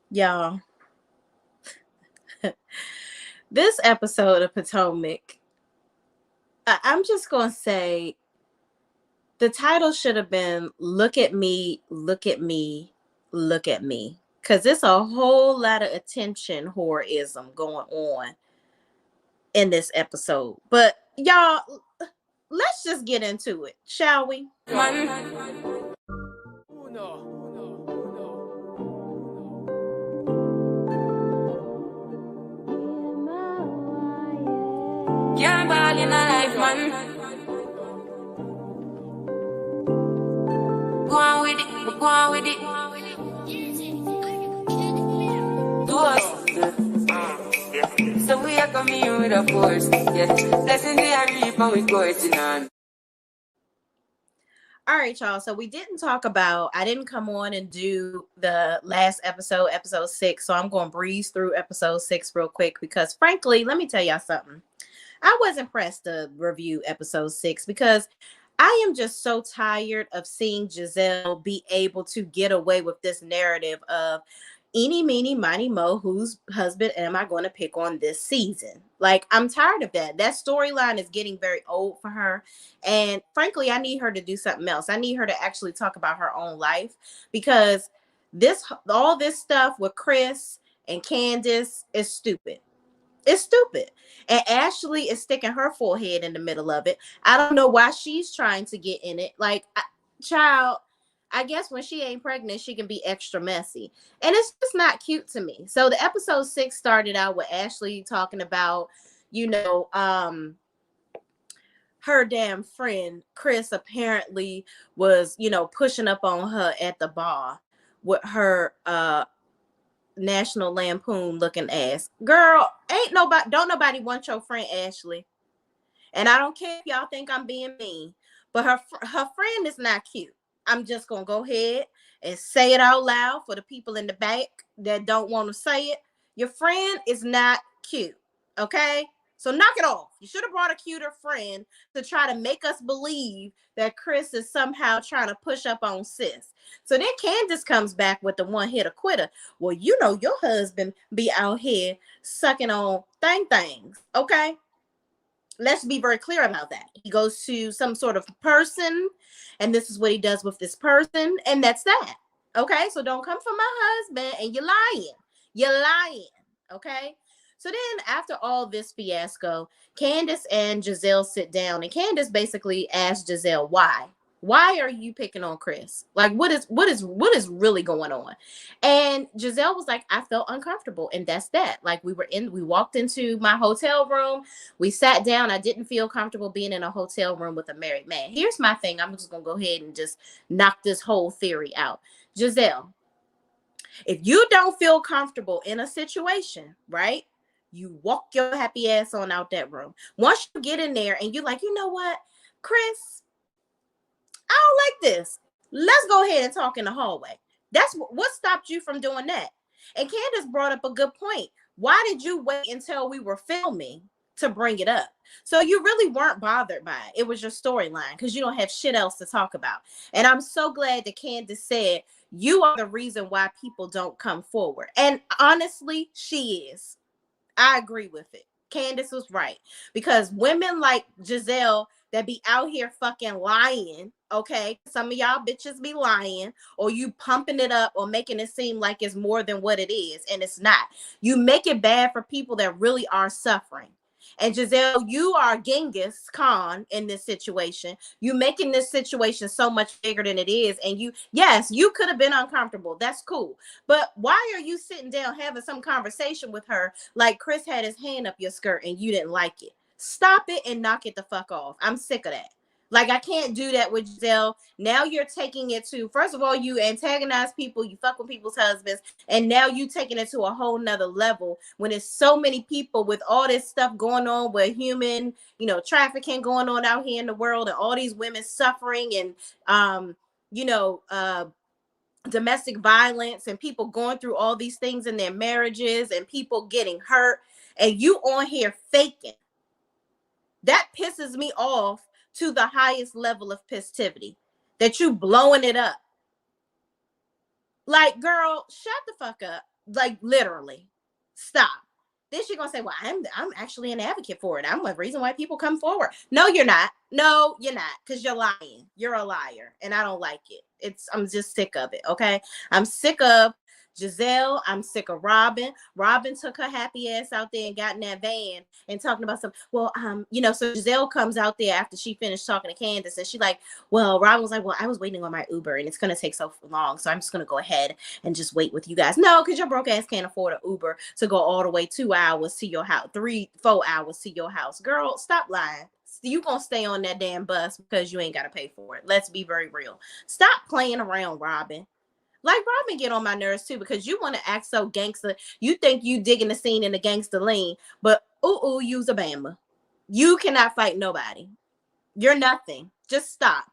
Y'all, this episode of Potomac, I'm just going to say the title should have been Look at Me, Look at Me, Look at Me. Because there's a whole lot of attention whoreism going on in this episode. But y'all, let's just get into it, shall we? Can't ball in a life, man. Go on with it, go on with it. Do us. So we are coming with a force. Yeah. Blessing the reap and we coursing on. All right, y'all. So I didn't come on and do the last episode 6. So I'm going to breeze through episode 6 real quick because, frankly, let me tell y'all something. I wasn't pressed to review episode 6 because I am just so tired of seeing Giselle be able to get away with this narrative of eeny, meeny, miny, mo, whose husband am I going to pick on this season? Like, I'm tired of that. That storyline is getting very old for her. And frankly, I need her to do something else. I need her to actually talk about her own life because all this stuff with Chris and Candace is stupid. It's stupid. And Ashley is sticking her forehead in the middle of it. I don't know why she's trying to get in it. Like, child, I guess when she ain't pregnant, she can be extra messy. And it's just not cute to me. So the episode 6 started out with Ashley talking about, her damn friend, Chris, apparently was, pushing up on her at the bar with her National Lampoon looking ass. Girl, don't nobody want your friend Ashley. And I don't care if y'all think I'm being mean, but her friend is not cute. I'm just going to go ahead and say it out loud for the people in the back that don't want to say it. Your friend is not cute. Okay? So knock it off. You should have brought a cuter friend to try to make us believe that Chris is somehow trying to push up on sis. So then Candace comes back with the one hit quitter. Well, your husband be out here sucking on things. Okay? Let's be very clear about that. He goes to some sort of person, and this is what he does with this person, and that's that. Okay, so don't come for my husband, and you're lying. You're lying. Okay. So then, after all this fiasco, Candace and Giselle sit down, and Candace basically asks Giselle why. Why are you picking on Chris? Like, what is really going on? And Giselle was like, I felt uncomfortable, and that's that. Like, we walked into my hotel room, we sat down. I didn't feel comfortable being in a hotel room with a married man. Here's my thing. I'm just gonna go ahead and just knock this whole theory out. Giselle, if you don't feel comfortable in a situation, right? You walk your happy ass on out that room. Once you get in there and you're like, you know what, Chris, I don't like this. Let's go ahead and talk in the hallway. That's what stopped you from doing that. And Candace brought up a good point. Why did you wait until we were filming to bring it up? So you really weren't bothered by it. It was your storyline because you don't have shit else to talk about. And I'm so glad that Candace said you are the reason why people don't come forward. And honestly, she is. I agree with it. Candace was right. Because women like Giselle that be out here fucking lying, okay? Some of y'all bitches be lying, or you pumping it up or making it seem like it's more than what it is, and it's not. You make it bad for people that really are suffering. And Giselle, you are Genghis Khan in this situation. You making this situation so much bigger than it is. And yes, you could have been uncomfortable. That's cool. But why are you sitting down having some conversation with her like Chris had his hand up your skirt and you didn't like it? Stop it and knock it the fuck off. I'm sick of that. Like, I can't do that with Giselle. Now you're taking it to, first of all, you antagonize people, you fuck with people's husbands, and now you taking it to a whole nother level when there's so many people with all this stuff going on with human, trafficking going on out here in the world, and all these women suffering, and you know, domestic violence, and people going through all these things in their marriages, and people getting hurt, and you on here faking. That pisses me off to the highest level of festivity, that you blowing it up. Like, girl, shut the fuck up. Like, literally. Stop. Then she gonna say, well, I'm actually an advocate for it. I'm the reason why people come forward. No, you're not. No, you're not. Because you're lying. You're a liar. And I don't like it. I'm just sick of it. Okay. I'm sick of Giselle. I'm sick of Robin. Robin took her happy ass out there and got in that van and talking about something. Well, so Giselle comes out there after she finished talking to Candace, and she like, well, Robin was like, well, I was waiting on my Uber and it's gonna take so long, so I'm just gonna go ahead and just wait with you guys. No, because your broke ass can't afford an Uber to go all the way 2 hours to your house, 3-4 hours to your house. Girl, stop lying. You gonna stay on that damn bus because you ain't gotta pay for it. Let's be very real. Stop playing around, Robin. Like, Robin get on my nerves too, because you want to act so gangster. You think you digging the scene in the gangster lane, but you's a Bama. You cannot fight nobody. You're nothing. Just stop.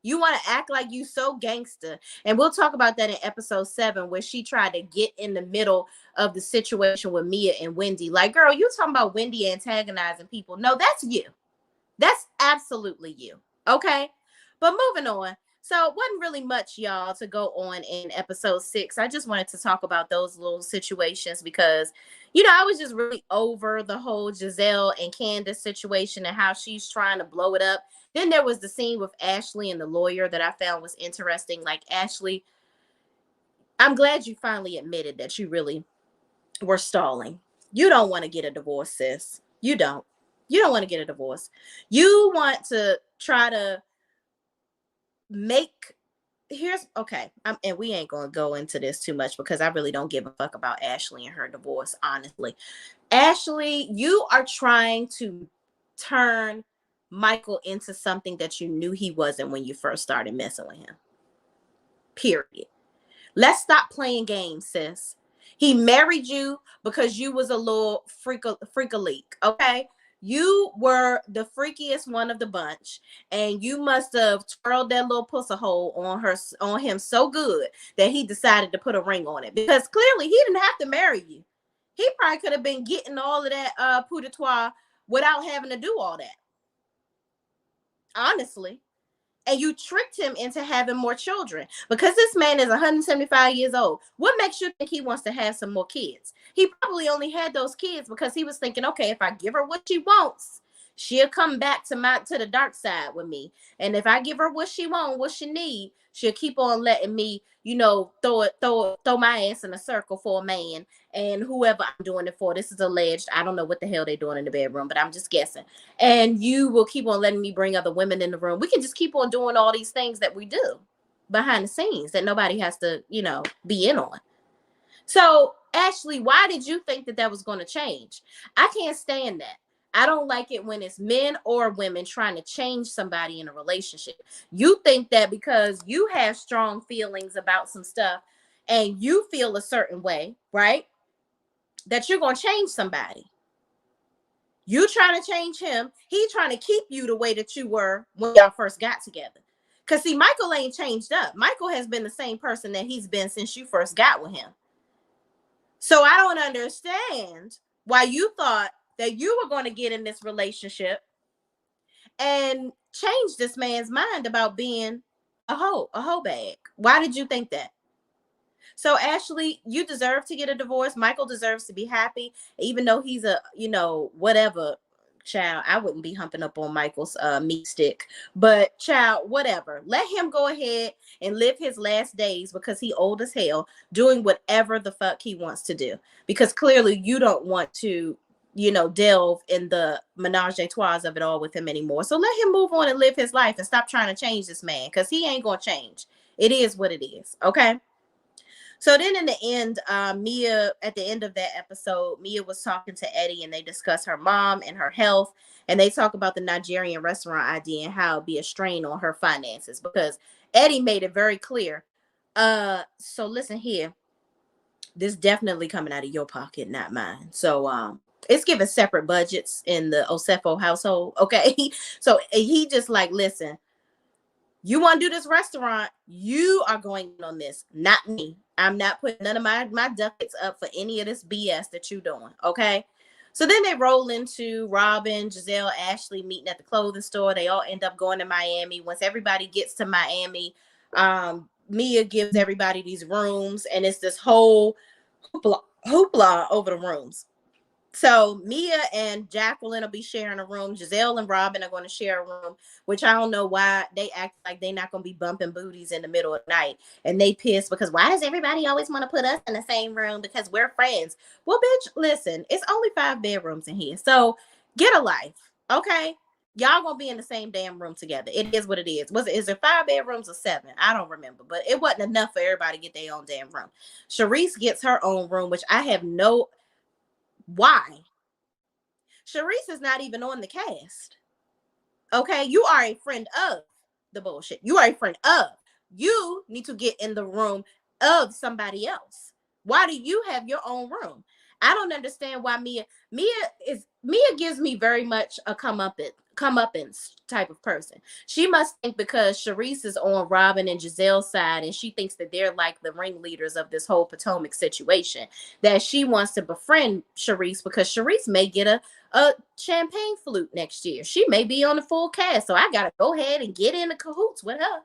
You want to act like you so gangster. And we'll talk about that in episode 7, where she tried to get in the middle of the situation with Mia and Wendy. Like, girl, you talking about Wendy antagonizing people. No, that's you. That's absolutely you. Okay. But moving on. So it wasn't really much, y'all, to go on in episode 6. I just wanted to talk about those little situations because, I was just really over the whole Giselle and Candace situation and how she's trying to blow it up. Then there was the scene with Ashley and the lawyer that I found was interesting. Like, Ashley, I'm glad you finally admitted that you really were stalling. You don't want to get a divorce, sis. You don't. You don't want to get a divorce. You want to try to make and we ain't gonna go into this too much because I really don't give a fuck about Ashley and her divorce, honestly. Ashley, you are trying to turn Michael into something that you knew he wasn't when you first started messing with him. Period. Let's stop playing games, sis. He married you because you was a little freak-a-leak, okay? You were the freakiest one of the bunch, and you must have twirled that little pussy hole on him so good that he decided to put a ring on it. Because clearly he didn't have to marry you. He probably could have been getting all of that poutre without having to do all that. Honestly. And you tricked him into having more children because this man is 175 years old. What makes you think he wants to have some more kids? He probably only had those kids because he was thinking, okay, if I give her what she wants, she'll come back to the dark side with me. And if I give her what she wants, what she need, she'll keep on letting me, throw my ass in a circle for a man and whoever I'm doing it for. This is alleged. I don't know what the hell they're doing in the bedroom, but I'm just guessing. And you will keep on letting me bring other women in the room. We can just keep on doing all these things that we do behind the scenes that nobody has to, be in on. So, Ashley, why did you think that was going to change? I can't stand that. I don't like it when it's men or women trying to change somebody in a relationship. You think that because you have strong feelings about some stuff and you feel a certain way, right? That you're going to change somebody. You trying to change him. He trying to keep you the way that you were when y'all first got together. Because, see, Michael ain't changed up. Michael has been the same person that he's been since you first got with him. So I don't understand why you thought that you were going to get in this relationship and change this man's mind about being a hoe bag. Why did you think that? So, Ashley, you deserve to get a divorce. Michael deserves to be happy, even though he's a, whatever, child. I wouldn't be humping up on Michael's meat stick, but child, whatever. Let him go ahead and live his last days because he old as hell, doing whatever the fuck he wants to do. Because clearly you don't want to, delve in the menage a trois of it all with him anymore. So let him move on and live his life and stop trying to change this man because he ain't going to change. It is what it is. Okay. So then in the end, Mia, at the end of that episode, Mia was talking to Eddie and they discuss her mom and her health. And they talk about the Nigerian restaurant idea and how it'd be a strain on her finances because Eddie made it very clear. So listen here, this definitely coming out of your pocket, not mine. So it's giving separate budgets in the Osefo household. Okay. So he just like, listen, you want to do this restaurant, you are going on this, not me. I'm not putting none of my ducats up for any of this BS that you're doing, okay? So then they roll into Robin, Giselle, Ashley meeting at the clothing store. They all end up going to Miami. Once everybody gets to Miami, Mia gives everybody these rooms, and it's this whole hoopla over the rooms. So Mia and Jacqueline will be sharing a room. Giselle and Robin are going to share a room, which I don't know why they act like they're not going to be bumping booties in the middle of the night. And they pissed because why does everybody always want to put us in the same room? Because we're friends. Well, bitch, listen, it's only 5 bedrooms in here. So get a life, okay? Y'all gonna be in the same damn room together. It is what it is. Is there 5 bedrooms or 7? I don't remember, but it wasn't enough for everybody to get their own damn room. Sharice gets her own room, which I have no... Why? Sharice is not even on the cast. Okay, you are a friend of the bullshit. You are a friend of. You need to get in the room of somebody else. Why do you have your own room? I don't understand why Mia gives me very much a comeuppance type of person. She must think because Sharice is on Robin and Giselle's side and she thinks that they're like the ringleaders of this whole Potomac situation, that she wants to befriend Sharice because Sharice may get a champagne flute next year. She may be on the full cast, so I gotta go ahead and get in the cahoots with her.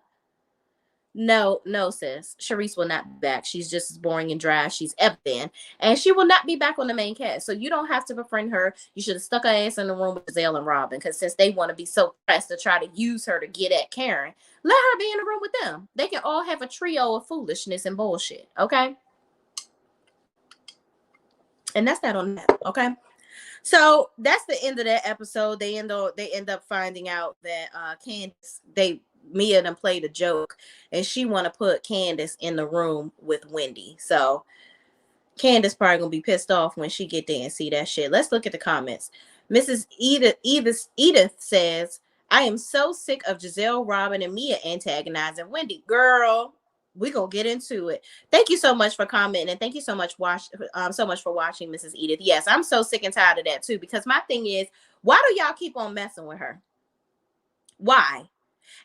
No, sis. Sharice will not be back. She's just as boring and dry as she's ever been. And she will not be back on the main cast. So you don't have to befriend her. You should have stuck her ass in the room with Giselle and Robin. Because since they want to be so pressed to try to use her to get at Karen, let her be in the room with them. They can all have a trio of foolishness and bullshit. Okay? And that's that on that. Okay? So that's the end of that episode. They end up finding out that Candace, Mia done played a joke and she want to put Candace in the room with Wendy. So Candace probably gonna be pissed off when she get there and see that shit. Let's look at the comments. Mrs. Edith says, I am so sick of Giselle, Robin, and Mia antagonizing Wendy. Girl, we gonna get into it. Thank you so much for commenting, and thank you so much for watching, Mrs. Edith. Yes, I'm so sick and tired of that too, because my thing is, why do y'all keep on messing with her? Why?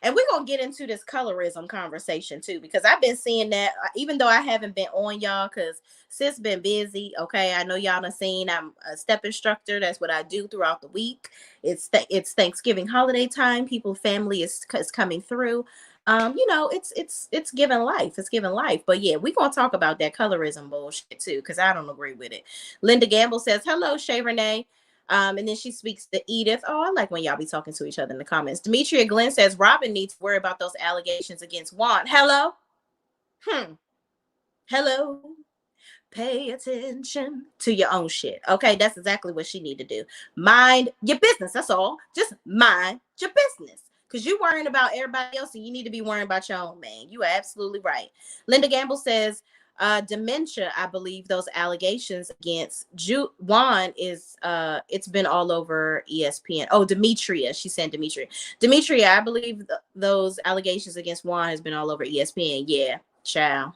And we're going to get into this colorism conversation too, because I've been seeing that, even though I haven't been on y'all, because sis been busy. Okay. I know y'all done seen I'm a step instructor. That's what I do throughout the week. It's Thanksgiving holiday time. Family is coming through. It's giving life. It's giving life. But yeah, we're going to talk about that colorism bullshit too, because I don't agree with it. Linda Gamble says, hello, Shay Renee. And then she speaks to Edith. Oh, I like when y'all be talking to each other in the comments. Demetria Glenn says, Robin needs to worry about those allegations against Juan. Hello? Hello? Pay attention to your own shit. Okay, that's exactly what she need to do. Mind your business. That's all. Just mind your business. Because you worrying about everybody else and you need to be worrying about your own, man. You are absolutely right. Linda Gamble says, dementia, I believe those allegations against Juan is it's been all over ESPN. Oh, Demetria, she said Demetria, I believe those allegations against Juan has been all over ESPN. Yeah, child,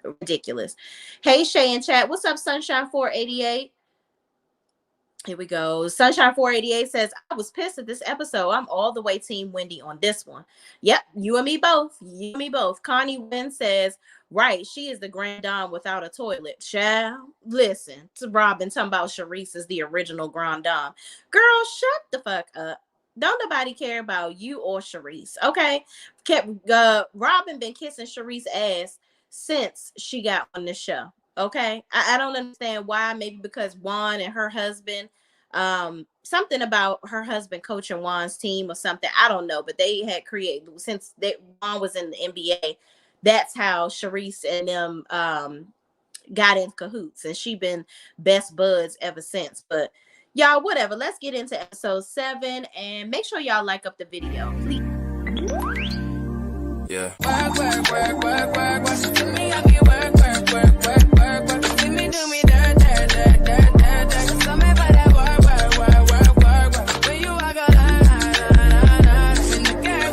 ridiculous. Hey, Shay in chat, what's up, Sunshine 488? Here we go. Sunshine 488 says, I was pissed at this episode. I'm all the way team Wendy on this one. Yep, you and me both. Connie Wynn says, right, she is the grand dame without a toilet. Child, listen to Robin talking about Sharice is the original grand dame. Girl, shut the fuck up. Don't nobody care about you or Sharice, okay? Robin been kissing Sharice's ass since she got on the show. Okay, I don't understand why. Maybe because Juan and her husband, something about her husband coaching Juan's team or something. I don't know, but they had created, since Juan was in the NBA, that's how Sharice and them got in cahoots, and she been best buds ever since. But y'all, whatever. Let's get into episode 7 and make sure y'all like up the video, please. Yeah. Work. To me, I be work. See me do me dirt. So me for that work. When you walk a line. In the game,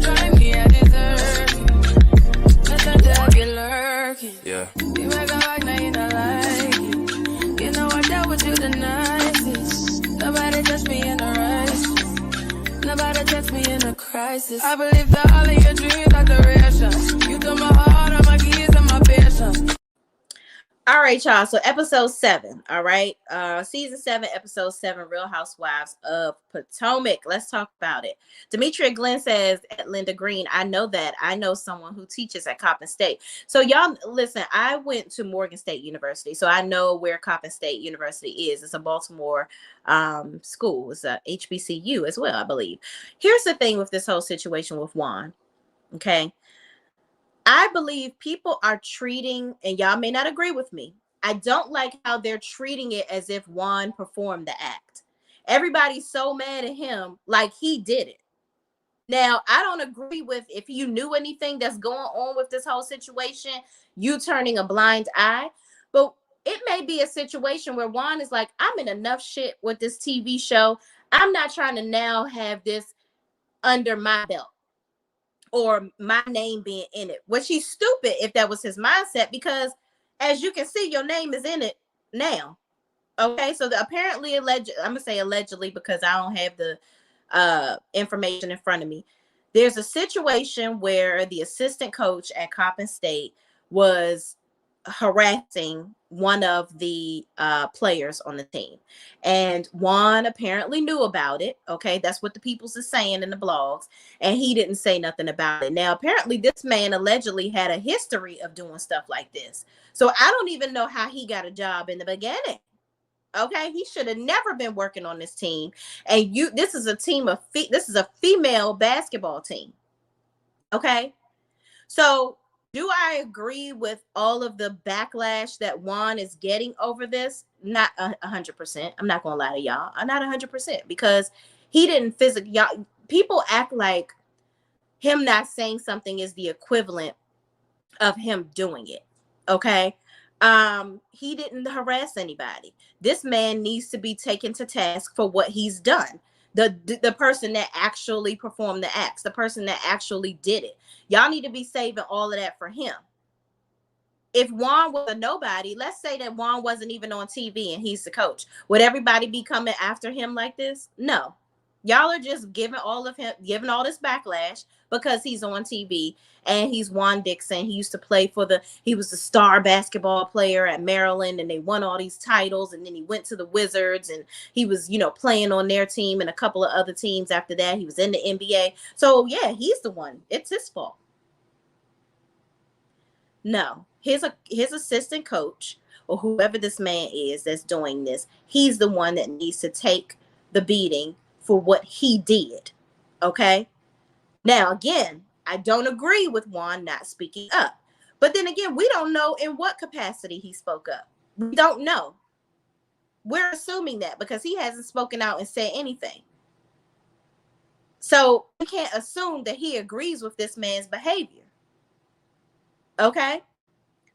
drive me a dessert. Let the devil lurking. Yeah. You make a like, now you don't like it. You know I dealt with you the nicest. Nobody touched me in the right. Nobody touched me in a crisis. I believe that all of your dreams are duration. You took my heart, all my keys, and my patience. All right, y'all. So episode 7. All right. Season 7, episode 7, Real Housewives of Potomac. Let's talk about it. Demetria Glenn says at Linda Green, I know that. I know someone who teaches at Coppin State. So y'all listen, I went to Morgan State University. So I know where Coppin State University is. It's a Baltimore school. It's a HBCU as well, I believe. Here's the thing with this whole situation with Juan. Okay. I believe people are treating, and y'all may not agree with me, I don't like how they're treating it as if Juan performed the act. Everybody's so mad at him like he did it. Now, I don't agree with if you knew anything that's going on with this whole situation, you turning a blind eye. But it may be a situation where Juan is like, I'm in enough shit with this TV show. I'm not trying to now have this under my belt, or my name being in it, which he's stupid if that was his mindset, because as you can see, your name is in it now. Okay, so apparently, I'm gonna say allegedly because I don't have the information in front of me. There's a situation where the assistant coach at Coppin State was harassing one of the players on the team, and Juan apparently knew about it. Okay, that's what the peoples is saying in the blogs, and he didn't say nothing about it. Now apparently this man allegedly had a history of doing stuff like this, so I don't even know how he got a job in the beginning. Okay, he should have never been working on this team. And this is a team of this is a female basketball team. Okay, so do I agree with all of the backlash that Juan is getting over this? Not 100%. I'm not gonna lie to y'all. I'm not 100% because he didn't physically. Y'all, people act like him not saying something is the equivalent of him doing it. Okay. He didn't harass anybody. This man needs to be taken to task for what he's done. The person that actually performed the acts, the person that actually did it. Y'all need to be saving all of that for him. If Juan was a nobody, let's say that Juan wasn't even on TV and he's the coach, would everybody be coming after him like this? No. Y'all are just giving all this backlash because he's on TV and he's Juan Dixon. He used to play he was a star basketball player at Maryland, and they won all these titles. And then he went to the Wizards and he was, playing on their team and a couple of other teams after that. He was in the NBA. So yeah, he's the one. It's his fault. No, his assistant coach or whoever this man is that's doing this, he's the one that needs to take the beating for what he did. Okay. Now, again, I don't agree with Juan not speaking up. But then again, we don't know in what capacity he spoke up. We don't know. We're assuming that because he hasn't spoken out and said anything. So we can't assume that he agrees with this man's behavior. Okay?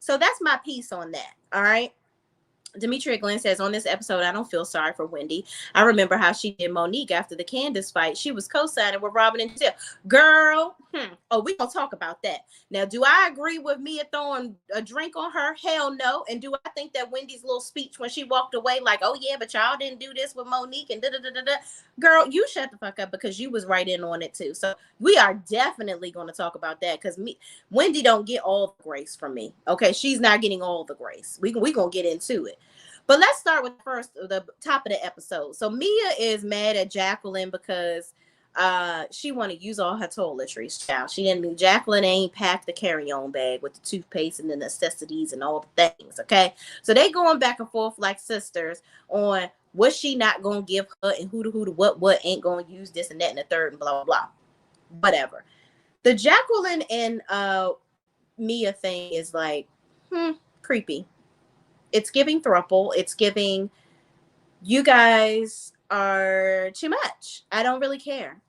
So that's my piece on that. All right? Demetria Glenn says, on this episode, I don't feel sorry for Wendy. I remember how she did Monique after the Candace fight. She was co-signing with Robin and Giselle. Girl, oh, we gonna talk about that. Now, do I agree with Mia throwing a drink on her? Hell no. And do I think that Wendy's little speech when she walked away, like, oh yeah, but y'all didn't do this with Monique and da-da-da-da-da. Girl, you shut the fuck up because you was right in on it too. So we are definitely going to talk about that because Wendy don't get all the grace from me. Okay, she's not getting all the grace. We gonna get into it. But let's start with the top of the episode. So Mia is mad at Jacqueline because she want to use all her toiletries. Jacqueline ain't packed the carry-on bag with the toothpaste and the necessities and all the things. Okay, so they going back and forth like sisters on what she not gonna give her and who to what ain't gonna use this and that and the third and blah blah blah. Whatever. The Jacqueline and Mia thing is like creepy. It's giving throuple. It's giving, you guys are too much. I don't really care.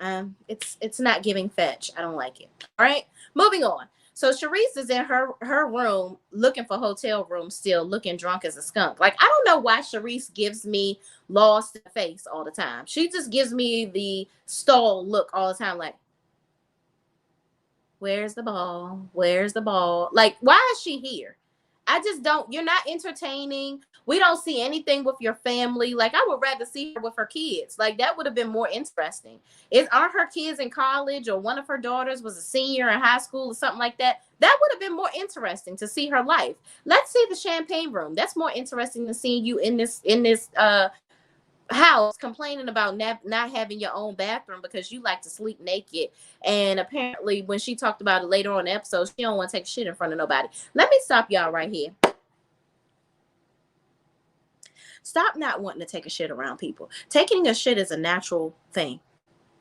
It's not giving fetch. I don't like it. All right, moving on. So Sharice is in her room looking for hotel room still, looking drunk as a skunk. Like, I don't know why Sharice gives me lost in the face all the time. She just gives me the stall look all the time. Like, where's the ball? Where's the ball? Like, why is she here? I just don't, you're not entertaining. We don't see anything with your family. Like, I would rather see her with her kids. Like, that would have been more interesting. Aren't her kids in college, or one of her daughters was a senior in high school or something like that? That would have been more interesting to see her life. Let's see the champagne room. That's more interesting than seeing you in this house complaining about not having your own bathroom because you like to sleep naked. And apparently when she talked about it later on in the episode, she don't want to take shit in front of nobody. Let me stop y'all right here. Stop not wanting to take a shit around people. Taking a shit is a natural thing.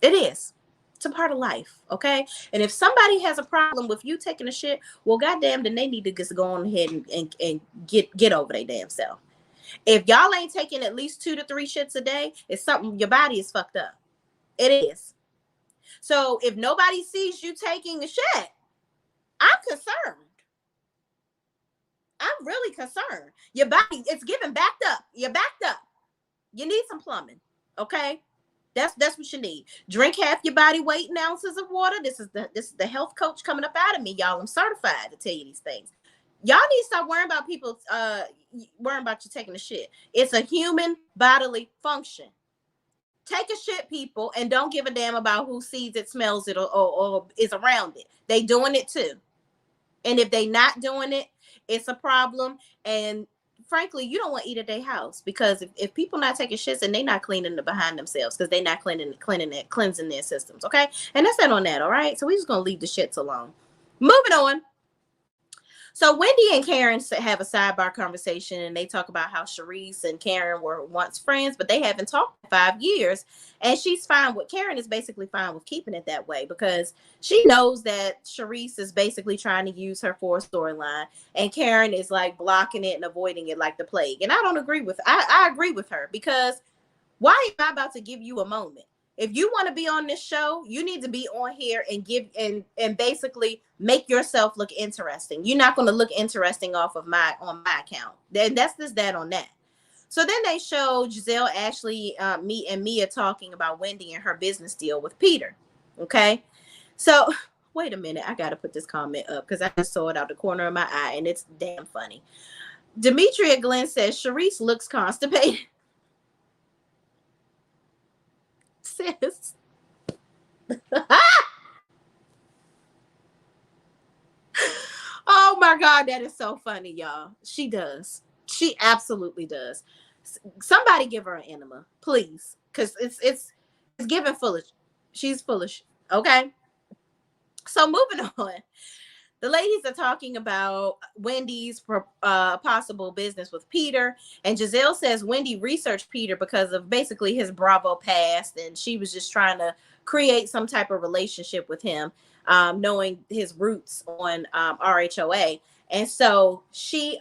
It is. It's a part of life, okay? And if somebody has a problem with you taking a shit, well, goddamn, then they need to just go on ahead and get over their damn self. If y'all ain't taking at least 2 to 3 shits a day, it's something, your body is fucked up. It is. So if nobody sees you taking a shit, I'm concerned. I'm really concerned. Your body, it's getting backed up. You're backed up. You need some plumbing, okay? That's what you need. Drink half your body weight in ounces of water. This is the health coach coming up out of me, y'all. I'm certified to tell you these things. Y'all need to stop worrying about people worrying about you taking a shit. It's a human bodily function. Take a shit, people, and don't give a damn about who sees it, smells it, or is around it. They doing it too. And if they not doing it, it's a problem. And frankly, you don't want to eat at their house, because if people not taking shits and they not cleaning the behind themselves, because they not cleansing their systems, okay? And that's that on that, all right? So we just gonna leave the shits alone. Moving on. So Wendy and Karen have a sidebar conversation, and they talk about how Sharice and Karen were once friends, but they haven't talked in 5 years. And she's fine with, Karen is basically fine with keeping it that way, because she knows that Sharice is basically trying to use her for a storyline, and Karen is like blocking it and avoiding it like the plague. And I don't agree with, I agree with her, because why am I about to give you a moment? If you want to be on this show, you need to be on here and give and basically make yourself look interesting. You're not going to look interesting off of my account. Then that's just that on that. So then they show Giselle, Ashley, me and Mia talking about Wendy and her business deal with Peter. Okay. So wait a minute. I got to put this comment up because I just saw it out the corner of my eye and it's damn funny. Demetria Glenn says Sharice looks constipated. Sis. Oh my God, that is so funny, y'all. She does. She absolutely does. Somebody give her an enema, please, because it's giving foolish. She's foolish. Okay. So moving on. The ladies are talking about Wendy's possible business with Peter. And Giselle says Wendy researched Peter because of basically his Bravo past. And she was just trying to create some type of relationship with him, knowing his roots on RHOA. And so she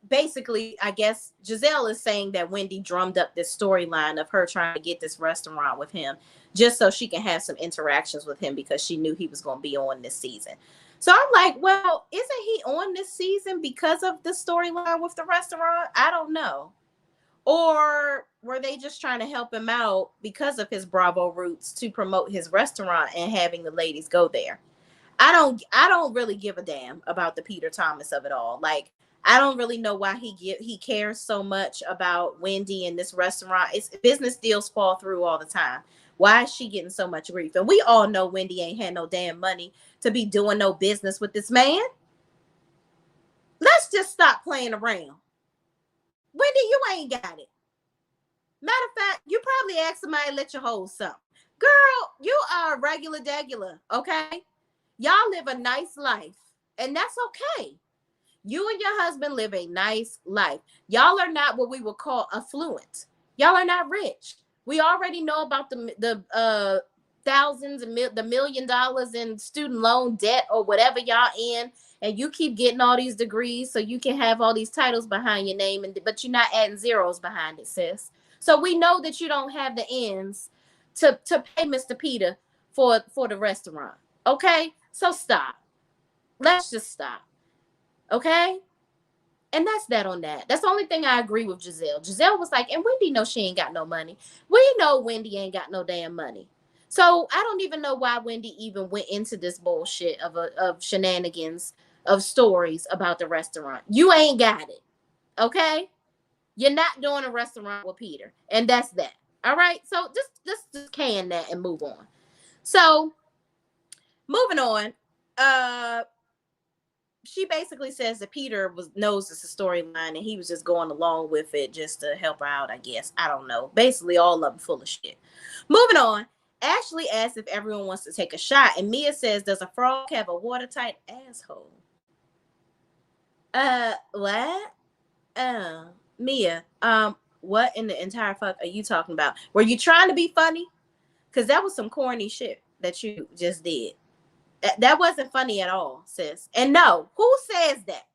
basically, I guess Giselle is saying that Wendy drummed up this storyline of her trying to get this restaurant with him just so she can have some interactions with him, because she knew he was going to be on this season. So I'm like, well, isn't he on this season because of the storyline with the restaurant? I don't know. Or were they just trying to help him out because of his Bravo roots to promote his restaurant and having the ladies go there? I don't really give a damn about the Peter Thomas of it all. Like, I don't really know why he cares so much about Wendy and this restaurant. It's business deals fall through all the time. Why is she getting so much grief? And we all know Wendy ain't had no damn money to be doing no business with this man. Let's just stop playing around. Wendy, you ain't got it. Matter of fact, you probably asked somebody to let you hold something. Girl, you are a regular degular, okay? Y'all live a nice life, and that's okay. You and your husband live a nice life. Y'all are not what we would call affluent. Y'all are not rich. We already know about the thousands and the $1 million in student loan debt or whatever y'all in, and you keep getting all these degrees so you can have all these titles behind your name, but you're not adding zeros behind it, sis. So we know that you don't have the ends to pay Mr. Peter for the restaurant. Okay? So stop. Let's just stop. Okay? And that's that on that. That's the only thing I agree with Giselle. Giselle was like, and Wendy knows she ain't got no money. We know Wendy ain't got no damn money. So I don't even know why Wendy even went into this bullshit of shenanigans, of stories about the restaurant. You ain't got it. Okay? You're not doing a restaurant with Peter. And that's that. All right? So just can that and move on. So moving on. she basically says that Peter knows it's a storyline and he was just going along with it just to help her out, I guess. I don't know. Basically, all of them full of shit. Moving on. Ashley asks if everyone wants to take a shot, and Mia says, "Does a frog have a watertight asshole?" What? Mia, what in the entire fuck are you talking about? Were you trying to be funny? Because that was some corny shit that you just did. That wasn't funny at all, sis. And no, who says that?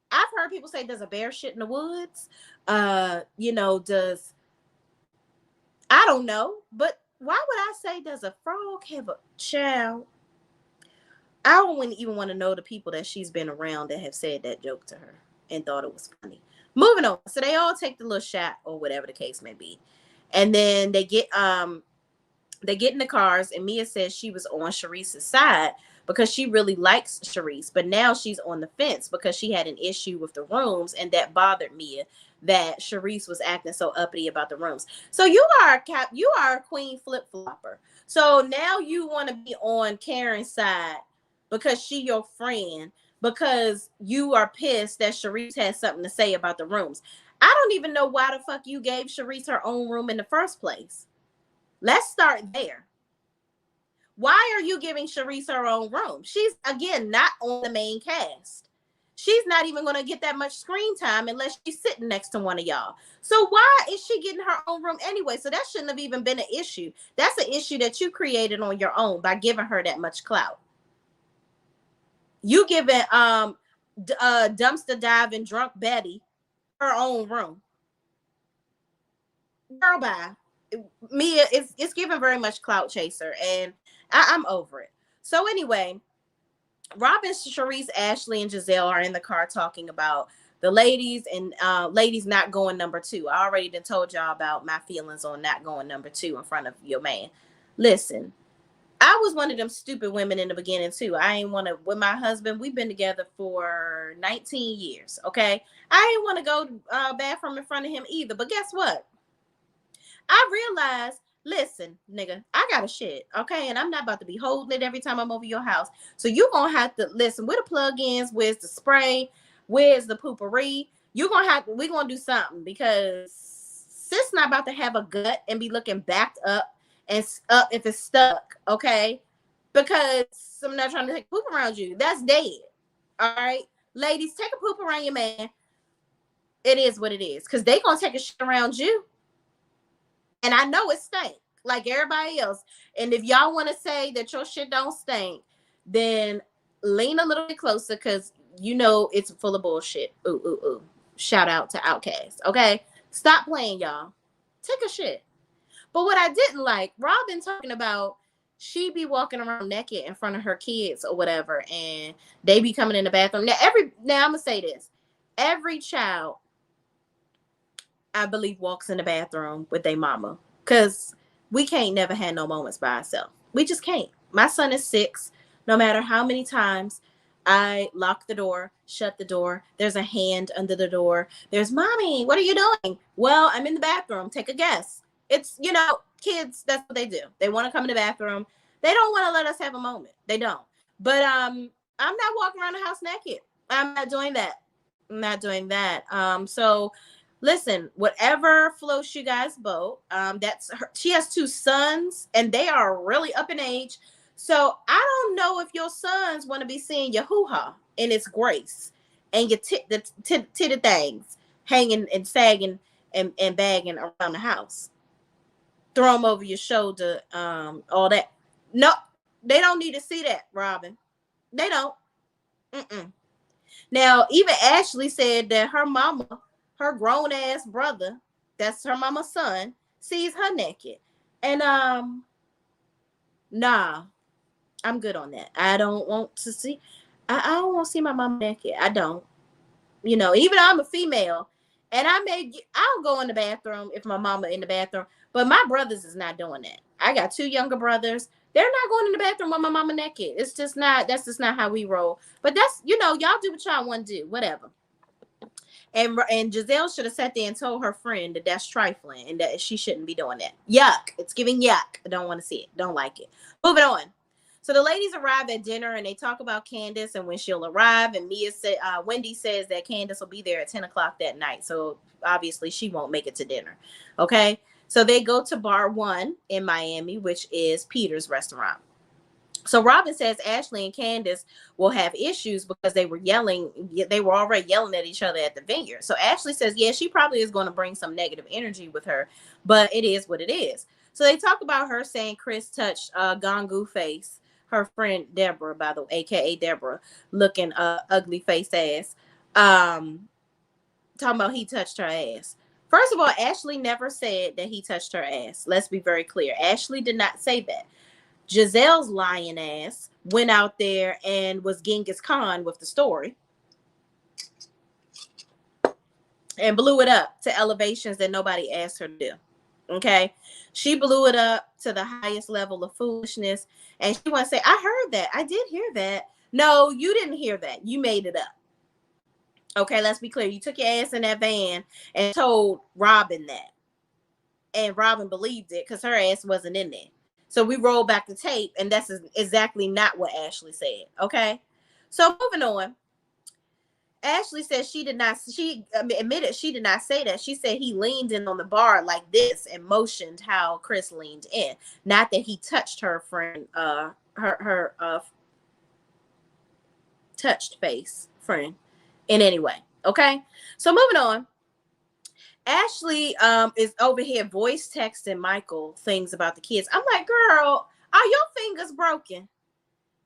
I've heard people say, "Does a bear shit in the woods?" Does I don't know, but why would I say, "Does a frog have a child?" I don't even want to know the people that she's been around that have said that joke to her and thought it was funny. Moving on. So they all take the little shot or whatever the case may be. And then they get in the cars, and Mia says she was on Sharice's side because she really likes Sharice, but now she's on the fence because she had an issue with the rooms, and that bothered Mia that Sharice was acting so uppity about the rooms. So you are a queen flip flopper. So now you want to be on Karen's side because she your friend, because you are pissed that Sharice has something to say about the rooms. I don't even know why the fuck you gave Sharice her own room in the first place. Let's start there. Why are you giving Sharice her own room? She's, again, not on the main cast. She's not even going to get that much screen time unless she's sitting next to one of y'all. So why is she getting her own room anyway? So that shouldn't have even been an issue. That's an issue that you created on your own by giving her that much clout. You giving dumpster diving drunk Betty her own room. Girl, bye. Mia, it's giving very much clout chaser, and I'm over it. So anyway, Robin, Sharice, Ashley, and Giselle are in the car talking about the ladies and ladies not going number 2. I already done told y'all about my feelings on not going number 2 in front of your man. Listen, I was one of them stupid women in the beginning too. I ain't want to, with my husband, we've been together for 19 years, okay? I ain't want to go bathroom in front of him either, but guess what? I realized, listen, nigga, I got a shit, okay? And I'm not about to be holding it every time I'm over your house. So you're going to have to listen, where the plug-ins, where's the spray, where's the poopery? We're going to do something, because sis not about to have a gut and be looking backed up and up if it's stuck, okay? Because I'm not trying to take poop around you. That's dead, all right? Ladies, take a poop around your man. It is what it is, because they going to take a shit around you. And I know it stink like everybody else. And if y'all want to say that your shit don't stink, then lean a little bit closer, because you know it's full of bullshit. Ooh, ooh, ooh. Shout out to Outkast. Okay? Stop playing, y'all. Take a shit. But what I didn't like, Robin talking about she be walking around naked in front of her kids or whatever, and they be coming in the bathroom. Now I'm going to say this. Every child, I believe, walks in the bathroom with their mama, because we can't never have no moments by ourselves. We just can't. My son is 6. No matter how many times I lock the door, shut the door, there's a hand under the door. There's, "Mommy, what are you doing?" "Well, I'm in the bathroom." Take a guess. It's, kids, that's what they do. They want to come in the bathroom. They don't want to let us have a moment. They don't. But I'm not walking around the house naked. I'm not doing that. So listen, whatever floats you guys' boat. That's her. She has 2 sons, and they are really up in age. So I don't know if your sons want to be seeing your hoo-ha in its grace and your titty things hanging and sagging and bagging around the house. Throw them over your shoulder, all that. No, they don't need to see that, Robin. They don't. Now, even Ashley said that her mama, her grown-ass brother, that's her mama's son, sees her naked. And, nah, I'm good on that. I don't want to see, I don't want to see my mama naked. I don't. Even though I'm a female, and I'll go in the bathroom if my mama in the bathroom, but my brothers is not doing that. I got 2 younger brothers. They're not going in the bathroom with my mama naked. That's just not how we roll. But that's, y'all do what y'all want to do, whatever. And Giselle should have sat there and told her friend that that's trifling and that she shouldn't be doing that. Yuck. It's giving yuck. I don't want to see it. Don't like it. Moving on. So the ladies arrive at dinner and they talk about Candace and when she'll arrive. And Wendy says that Candace will be there at 10 o'clock that night. So obviously she won't make it to dinner. Okay. So they go to Bar One in Miami, which is Peter's restaurant. So Robin says Ashley and Candace will have issues because they were already yelling at each other at the vineyard. So Ashley says, yeah, she probably is going to bring some negative energy with her, but it is what it is. So they talk about her saying Chris touched Gangu face, her friend Deborah, by the way, aka Deborah, looking ugly face ass. Talking about he touched her ass. First of all, Ashley never said that he touched her ass. Let's be very clear. Ashley did not say that. Giselle's lying ass went out there and was Genghis Khan with the story and blew it up to elevations that nobody asked her to do. Okay. She blew it up to the highest level of foolishness. And she want to say, I heard that. I did hear that. No, you didn't hear that. You made it up. Okay, let's be clear. You took your ass in that van and told Robin that. And Robin believed it because her ass wasn't in there. So we roll back the tape, and that's exactly not what Ashley said. Okay. So moving on. Ashley says she admitted she did not say that. She said he leaned in on the bar like this and motioned how Chris leaned in. Not that he touched her friend, her touched face friend in any way. Okay. So moving on. Ashley is over here voice texting Michael things about the kids. I'm like, girl, are your fingers broken?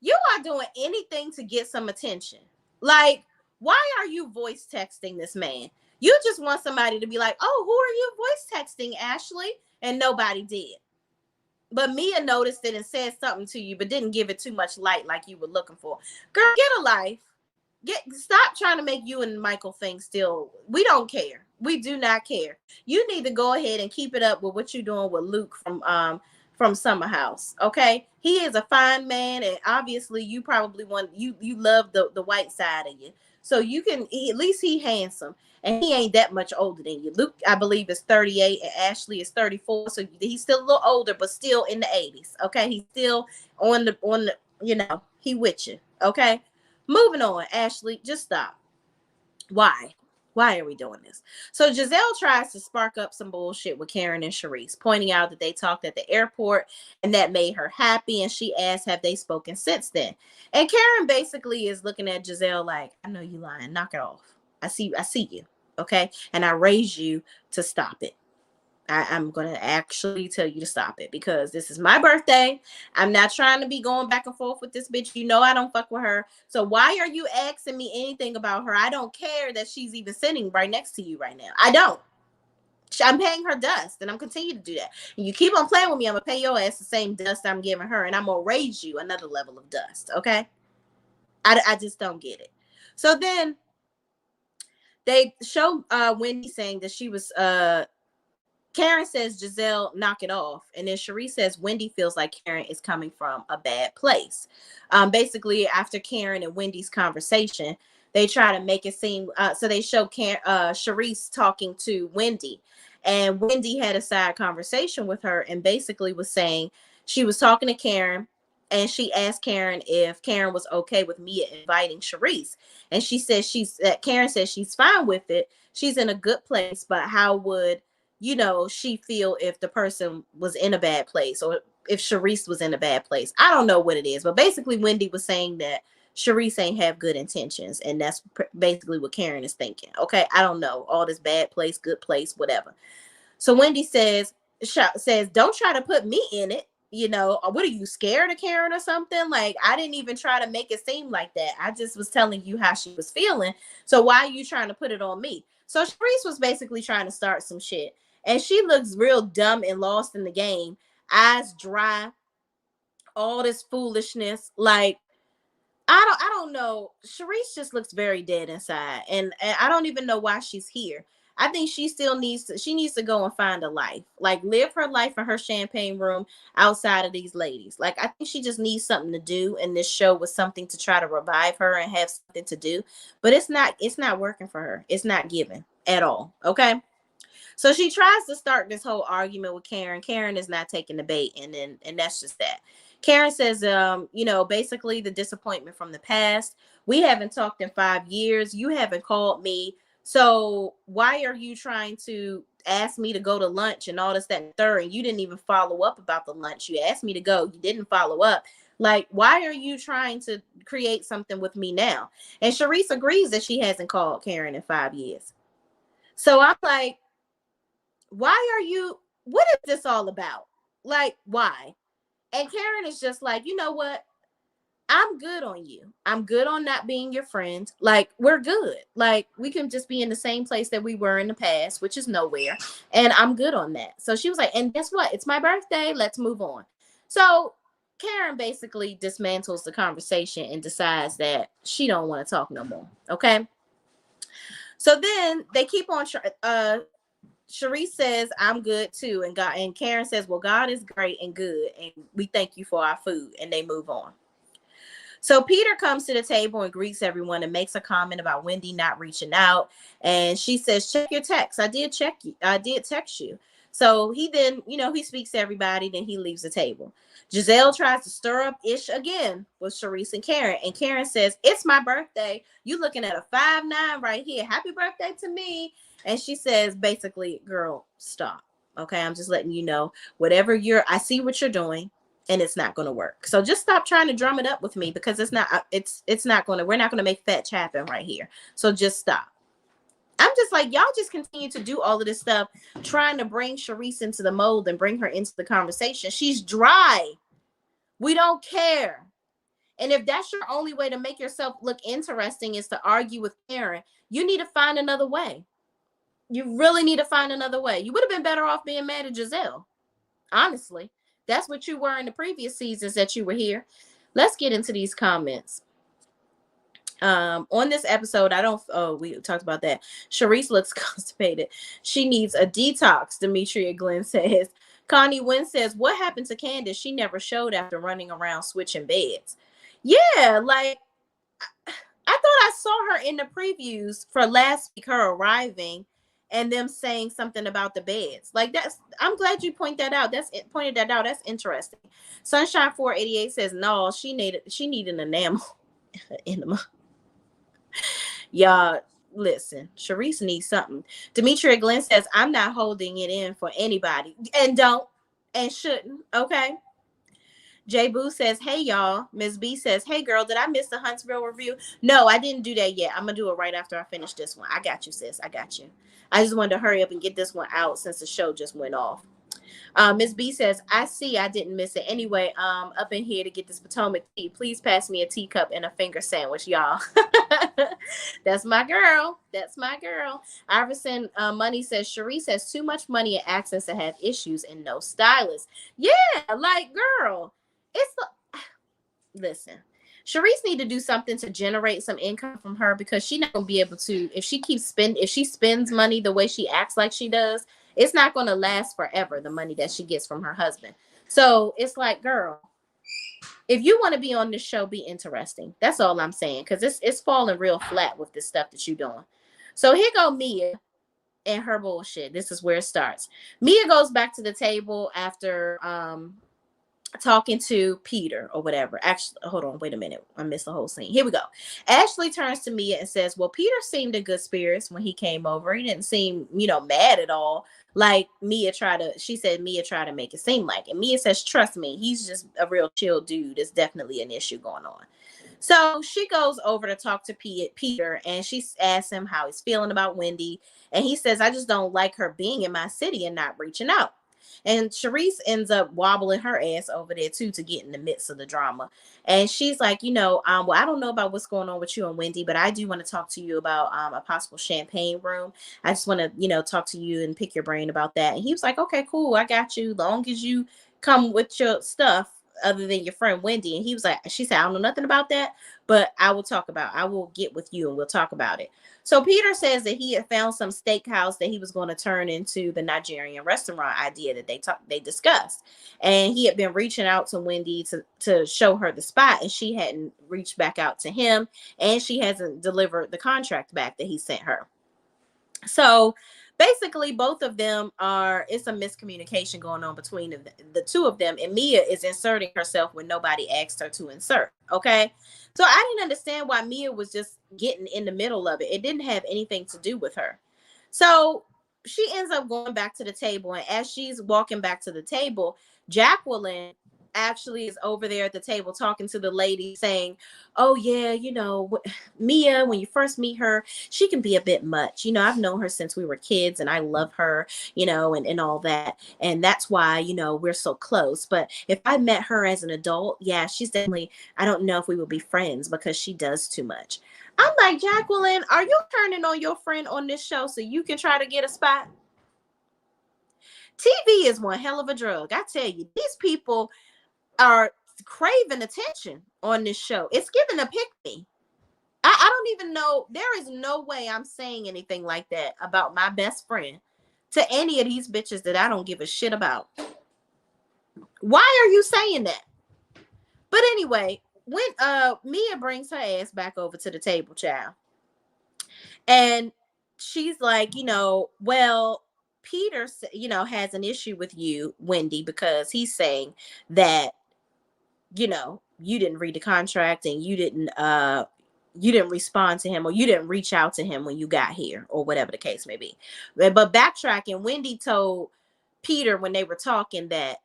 You are doing anything to get some attention. Like, why are you voice texting this man? You just want somebody to be like, oh, who are you voice texting, Ashley? And nobody did. But Mia noticed it and said something to you, but didn't give it too much light like you were looking for. Girl, get a life. Stop trying to make you and Michael things still. We don't care. We do not care. You need to go ahead and keep it up with what you're doing with Luke from Summer House. Okay, he is a fine man, and obviously you probably you love the white side of you. So you can at least he handsome, and he ain't that much older than you. Luke, I believe, is 38, and Ashley is 34. So he's still a little older, but still in the 80s. Okay, he's still on the he with you. Okay. Moving on, Ashley, just stop. Why? Why are we doing this? So Giselle tries to spark up some bullshit with Karen and Sharice, pointing out that they talked at the airport and that made her happy. And she asked, have they spoken since then? And Karen basically is looking at Giselle like, I know you lying. Knock it off. I see you. Okay. And I raise you to stop it. I'm going to actually tell you to stop it because this is my birthday. I'm not trying to be going back and forth with this bitch. You know I don't fuck with her. So why are you asking me anything about her? I don't care that she's even sitting right next to you right now. I don't. I'm paying her dust, and I'm continuing to do that. And you keep on playing with me, I'm going to pay your ass the same dust I'm giving her, and I'm going to raise you another level of dust, okay? I just don't get it. So then they show Wendy saying that she was... Karen says, Giselle, knock it off. And then Sharice says, Wendy feels like Karen is coming from a bad place. Basically, after Karen and Wendy's conversation, they try to make it seem, so they show Sharice talking to Wendy. And Wendy had a side conversation with her and basically was saying she was talking to Karen and she asked Karen if Karen was okay with Mia inviting Sharice. And she says Karen says she's fine with it. She's in a good place, but how would she feel if the person was in a bad place or if Sharice was in a bad place? I don't know what it is, but basically Wendy was saying that Sharice ain't have good intentions. And that's basically what Karen is thinking. Okay. I don't know. All this bad place, good place, whatever. So Wendy says, don't try to put me in it. What are you, scared of Karen or something? Like, I didn't even try to make it seem like that. I just was telling you how she was feeling. So why are you trying to put it on me? So Sharice was basically trying to start some shit. And she looks real dumb and lost in the game. Eyes dry. All this foolishness. Like, I don't know. Sharice just looks very dead inside. And I don't even know why she's here. I think she needs to go and find a life. Like, live her life in her champagne room outside of these ladies. Like, I think she just needs something to do. And this show was something to try to revive her and have something to do. But it's not working for her. It's not giving at all. Okay. So she tries to start this whole argument with Karen. Karen is not taking the bait, and that's just that. Karen says, basically the disappointment from the past. We haven't talked in 5 years. You haven't called me. So why are you trying to ask me to go to lunch and all this, that, and third? And you didn't even follow up about the lunch. You asked me to go. You didn't follow up. Like, why are you trying to create something with me now? And Sharice agrees that she hasn't called Karen in 5 years. So I'm like, what is this all about? Like, why? And Karen is just like, you know what? I'm good on you. I'm good on not being your friend. Like, we're good. Like, we can just be in the same place that we were in the past, which is nowhere. And I'm good on that. So she was like, and guess what? It's my birthday. Let's move on. So Karen basically dismantles the conversation and decides that she don't want to talk no more. Okay. So then they keep on, Sharice says, I'm good too. And Karen says, well, God is great and good. And we thank you for our food. And they move on. So Peter comes to the table and greets everyone and makes a comment about Wendy not reaching out. And she says, check your text. I did text you. So he then, he speaks to everybody. Then he leaves the table. Giselle tries to stir up ish again with Sharice and Karen. And Karen says, it's my birthday. You looking at a 5'9" right here. Happy birthday to me. And she says, basically, girl, stop. Okay, I'm just letting you know, I see what you're doing. And it's not going to work. So just stop trying to drum it up with me, because we're not going to make fetch happen right here. So just stop. I'm just like, y'all just continue to do all of this stuff, trying to bring Sharice into the mold and bring her into the conversation. She's dry. We don't care. And if that's your only way to make yourself look interesting is to argue with Karen, you need to find another way. You really need to find another way. You would have been better off being mad at Giselle. Honestly. That's what you were in the previous seasons that you were here. Let's get into these comments. On this episode, we talked about that. Sharice looks constipated. She needs a detox, Demetria Glenn says. Connie Wynn says, what happened to Candace? She never showed after running around switching beds. Yeah, like, I thought I saw her in the previews for last week, her arriving and them saying something about the beds. Like, I'm glad you pointed that out. That's interesting. Sunshine 488 says, no, she needed an enamel enema. Y'all, listen, Sharice needs something. Demetria Glenn says, I'm not holding it in for anybody. And don't and shouldn't. Okay. Jay Boo says, hey, y'all. Ms. B says, hey, girl, did I miss the Huntsville review? No, I didn't do that yet. I'm going to do it right after I finish this one. I got you, sis. I got you. I just wanted to hurry up and get this one out since the show just went off. Ms. B says, I see I didn't miss it. Anyway, up in here to get this Potomac tea. Please pass me a teacup and a finger sandwich, y'all. That's my girl. That's my girl. Iverson Money says, Sharice has too much money and access to have issues and no stylist. Yeah, like, girl. Listen, Sharice need to do something to generate some income from her, because she's not gonna be able to, if she spends money the way she acts like she does, it's not gonna last forever, the money that she gets from her husband. So it's like, girl, if you want to be on this show, be interesting. That's all I'm saying, because it's falling real flat with this stuff that you're doing. So here go Mia and her bullshit. This is where it starts. Mia goes back to the table after talking to Peter or whatever. Actually, hold on, wait a minute. I missed the whole scene. Here we go. Ashley turns to Mia and says, well, Peter seemed in good spirits when he came over. He didn't seem, mad at all. Like she said Mia tried to make it seem like. And Mia says, trust me, he's just a real chill dude. It's definitely an issue going on. So she goes over to talk to Peter, and she asks him how he's feeling about Wendy. And he says, I just don't like her being in my city and not reaching out. And Sharice ends up wobbling her ass over there too to get in the midst of the drama. And she's like, well, I don't know about what's going on with you and Wendy, but I do want to talk to you about a possible champagne room. I just want to, talk to you and pick your brain about that. And he was like, okay, cool. I got you. Long as you come with your stuff other than your friend Wendy. And he was like, she said, I don't know nothing about that, but I will get with you and we'll talk about it. So Peter says that he had found some steakhouse that he was going to turn into the Nigerian restaurant idea that they discussed. And he had been reaching out to Wendy to show her the spot, and she hadn't reached back out to him, and she hasn't delivered the contract back that he sent her. So basically both of them are, it's a miscommunication going on between the two of them, and Mia is inserting herself when nobody asked her to insert. Okay, so I didn't understand why Mia was just getting in the middle of it. It didn't have anything to do with her. So she ends up going back to the table, and as she's walking back to the table, Jacqueline actually is over there at the table talking to the lady, saying, oh yeah, Mia, when you first meet her, she can be a bit much. I've known her since we were kids, and I love her, and all that, and that's why we're so close. But if I met her as an adult, yeah, she's definitely, I don't know if we would be friends because she does too much. I'm like, Jacqueline, are you turning on your friend on this show so you can try to get a spot? TV is one hell of a drug. I tell you, these people are craving attention on this show. It's giving a pick me. I don't even know. There is no way I'm saying anything like that about my best friend to any of these bitches that I don't give a shit about. Why are you saying that? But anyway, when Mia brings her ass back over to the table, child, and she's like, well, Peter, has an issue with you, Wendy, because he's saying that, you didn't read the contract, and you didn't respond to him, or you didn't reach out to him when you got here, or whatever the case may be. But backtracking, Wendy told Peter when they were talking that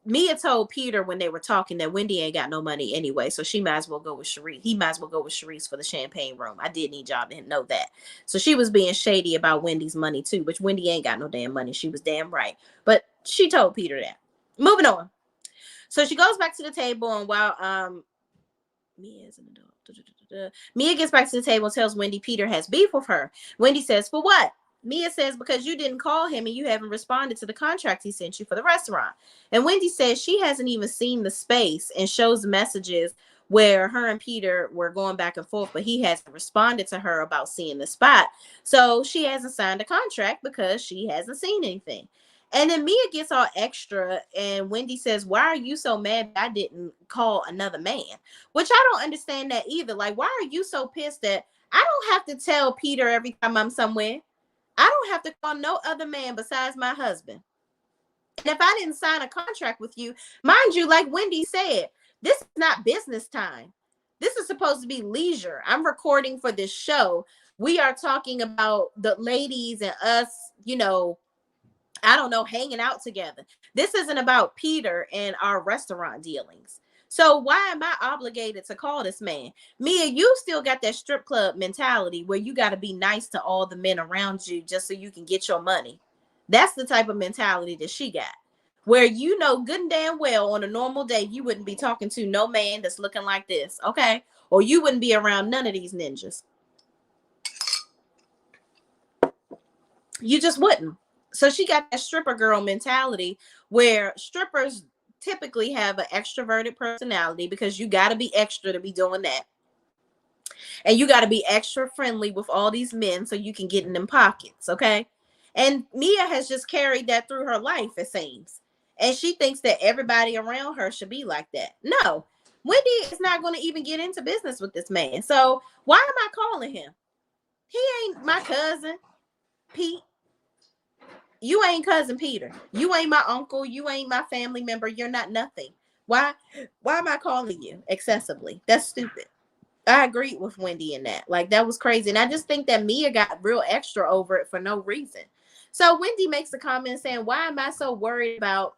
Mia told Peter when they were talking that Wendy ain't got no money anyway, so she might as well go with Sharice. He might as well go with Sharice for the champagne room. I did need y'all to know that. So she was being shady about Wendy's money too, which Wendy ain't got no damn money. She was damn right. But she told Peter that. Moving on. So she goes back to the table, and while Mia is an adult. Mia gets back to the table and tells Wendy Peter has beef with her. Wendy says, for what? Mia says, because you didn't call him and you haven't responded to the contract he sent you for the restaurant. And Wendy says she hasn't even seen the space, and shows messages where her and Peter were going back and forth, but he hasn't responded to her about seeing the spot. So she hasn't signed a contract because she hasn't seen anything. And then Mia gets all extra, and Wendy says, why are you so mad I didn't call another man? Which I don't understand that either. Like, why are you so pissed that I don't have to tell Peter every time I'm somewhere? I don't have to call no other man besides my husband. And if I didn't sign a contract with you, mind you, like Wendy said, this is not business time. This is supposed to be leisure. I'm recording for this show. We are talking about the ladies and us, I don't know, hanging out together. This isn't about Peter and our restaurant dealings. So why am I obligated to call this man? Mia, you still got that strip club mentality where you got to be nice to all the men around you just so you can get your money. That's the type of mentality that she got, where good and damn well on a normal day, you wouldn't be talking to no man that's looking like this, okay? Or you wouldn't be around none of these ninjas. You just wouldn't. So she got that stripper girl mentality where strippers typically have an extroverted personality, because you got to be extra to be doing that. And you got to be extra friendly with all these men so you can get in them pockets, okay? And Mia has just carried that through her life, it seems. And she thinks that everybody around her should be like that. No, Wendy is not going to even get into business with this man. So why am I calling him? He ain't my cousin, Pete. You ain't cousin Peter. You ain't my uncle. You ain't my family member. You're not nothing. Why am I calling you excessively? That's stupid. I agree with Wendy in that. Like, that was crazy. And I just think that Mia got real extra over it for no reason. So Wendy makes a comment saying, why am I so worried about,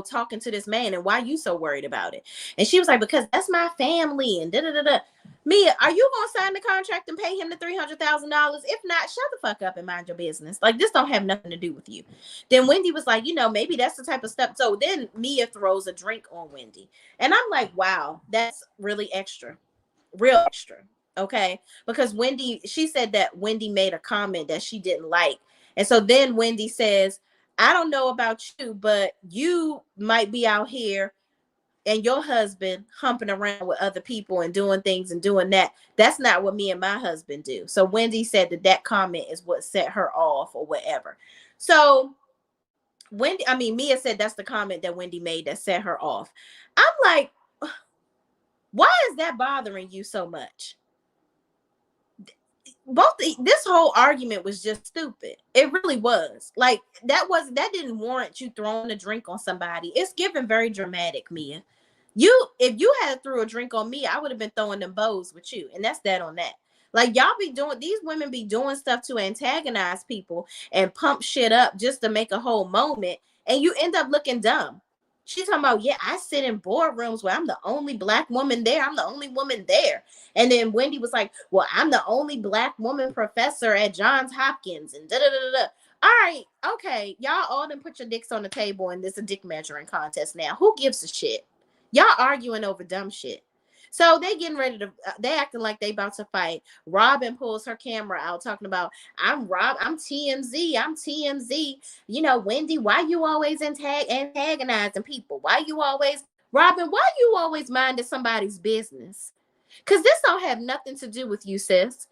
talking to this man, and why are you so worried about it? And she was like, because that's my family, and da-da-da-da. Mia, are you going to sign the contract and pay him the $300,000? If not, shut the fuck up and mind your business. Like, this don't have nothing to do with you. Then Wendy was like, maybe that's the type of stuff. So then Mia throws a drink on Wendy. And I'm like, wow, that's really extra. Real extra. Okay. Because she said that Wendy made a comment that she didn't like. And so then Wendy says, I don't know about you, but you might be out here and your husband humping around with other people and doing things and doing that. That's not what me and my husband do. So Wendy said that comment is what set her off or whatever. So Mia said that's the comment that Wendy made that set her off. I'm like, why is that bothering you so much? this whole argument was just stupid. It really was. Like that didn't warrant you throwing a drink on somebody. It's given very dramatic, Mia. If you had threw a drink on me, I would have been throwing them bows with you. And that's that on that. Like y'all be doing, these women be doing stuff to antagonize people and pump shit up just to make a whole moment. And you end up looking dumb. She's talking about, yeah, I sit in boardrooms where I'm the only black woman there. I'm the only woman there. And then Wendy was like, well, I'm the only black woman professor at Johns Hopkins and da da da da. All right, okay. Y'all all done put your dicks on the table and this is a dick measuring contest now. Who gives a shit? Y'all arguing over dumb shit. So they getting ready to, they acting like they about to fight. Robin pulls her camera out talking about, I'm TMZ, I'm TMZ. You know, Wendy, why you always antagonizing people? Why you always, Robin, why you always minding somebody's business? Because this don't have nothing to do with you, sis.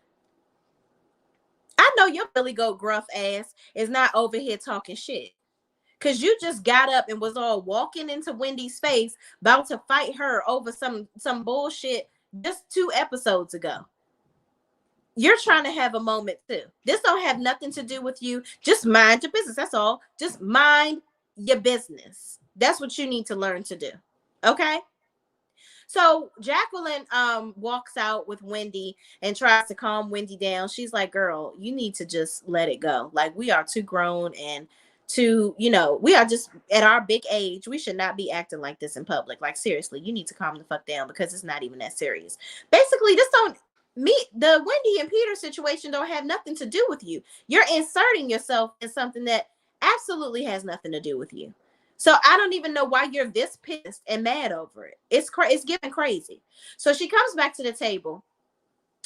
I know your Billy Goat gruff ass is not over here talking shit. Because you just got up and was all walking into Wendy's face, about to fight her over some bullshit just 2 episodes ago. You're trying to have a moment too. This don't have nothing to do with you. Just mind your business. That's all. Just mind your business. That's what you need to learn to do. Okay? So Jacqueline walks out with Wendy and tries to calm Wendy down. She's like, girl, you need to just let it go. Like, we are too grown and we are just at our big age. We should not be acting like this in public. Like, seriously, you need to calm the fuck down because it's not even that serious. Basically, the Wendy and Peter situation don't have nothing to do with you. You're inserting yourself in something that absolutely has nothing to do with you. So I don't even know why you're this pissed and mad over it. It's getting crazy. So she comes back to the table.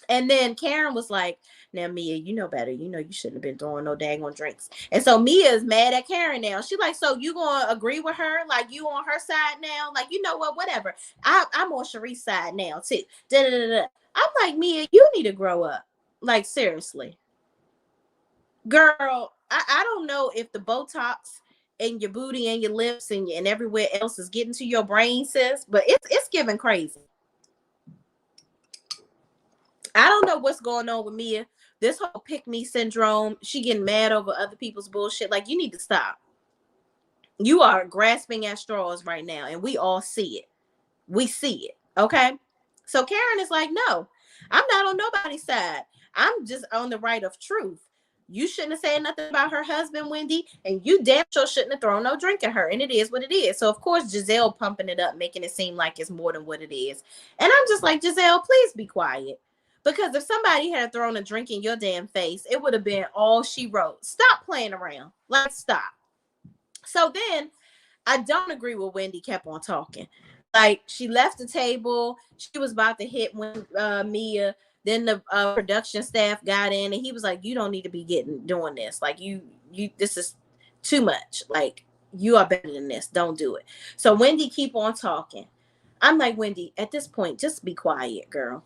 And then Karen was like, now, Mia, you know better. You know you shouldn't have been throwing no daggone drinks. And so Mia is mad at Karen now. She's like, so you going to agree with her? Like, you on her side now? Like, you know what? Whatever. I'm on Sharice's side now, too. Da-da-da-da. I'm like, Mia, you need to grow up. Like, seriously. Girl, I don't know if the Botox in your booty and your lips and everywhere else is getting to your brain, sis, but it's giving crazy. I don't know what's going on with Mia. This whole pick me syndrome, she getting mad over other people's bullshit. Like, you need to stop. You are grasping at straws right now, and we all see it. We see it, okay? So Karen is like, no, I'm not on nobody's side. I'm just on the right of truth. You shouldn't have said nothing about her husband, Wendy, and you damn sure shouldn't have thrown no drink at her, and it is what it is. So, of course, Giselle pumping it up, making it seem like it's more than what it is. And I'm just like, Giselle, please be quiet. Because if somebody had thrown a drink in your damn face, it would have been all she wrote. Stop playing around. Let's stop. So then I don't agree with Wendy kept on talking. Like, she left the table. She was about to hit Mia. Then the production staff got in and he was like, you don't need to be doing this. Like, you this is too much. Like, you are better than this. Don't do it. So Wendy keep on talking. I'm like, Wendy, at this point, just be quiet, girl.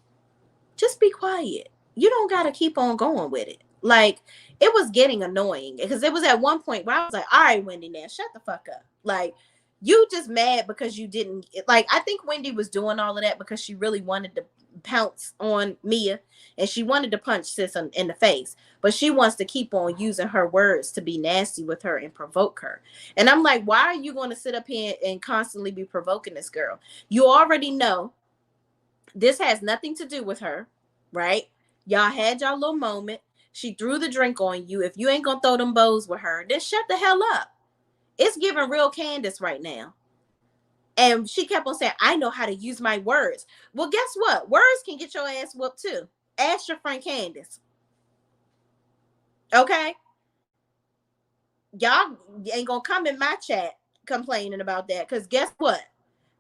Just be quiet. You don't got to keep on going with it. Like, it was getting annoying because it was at one point where I was like, all right, Wendy, now shut the fuck up. Like, you just mad because you didn't, like, I think Wendy was doing all of that because she really wanted to pounce on Mia and she wanted to punch sis in the face, but she wants to keep on using her words to be nasty with her and provoke her. And I'm like, why are you going to sit up here and constantly be provoking this girl? You already know this has nothing to do with her, right? Y'all had y'all little moment. She threw the drink on you. If you ain't gonna throw them bows with her, then shut the hell up. It's giving real Candace right now. And she kept on saying, I know how to use my words. Well, guess what? Words can get your ass whooped too. Ask your friend Candace. Okay? Y'all ain't gonna come in my chat complaining about that. Because guess what?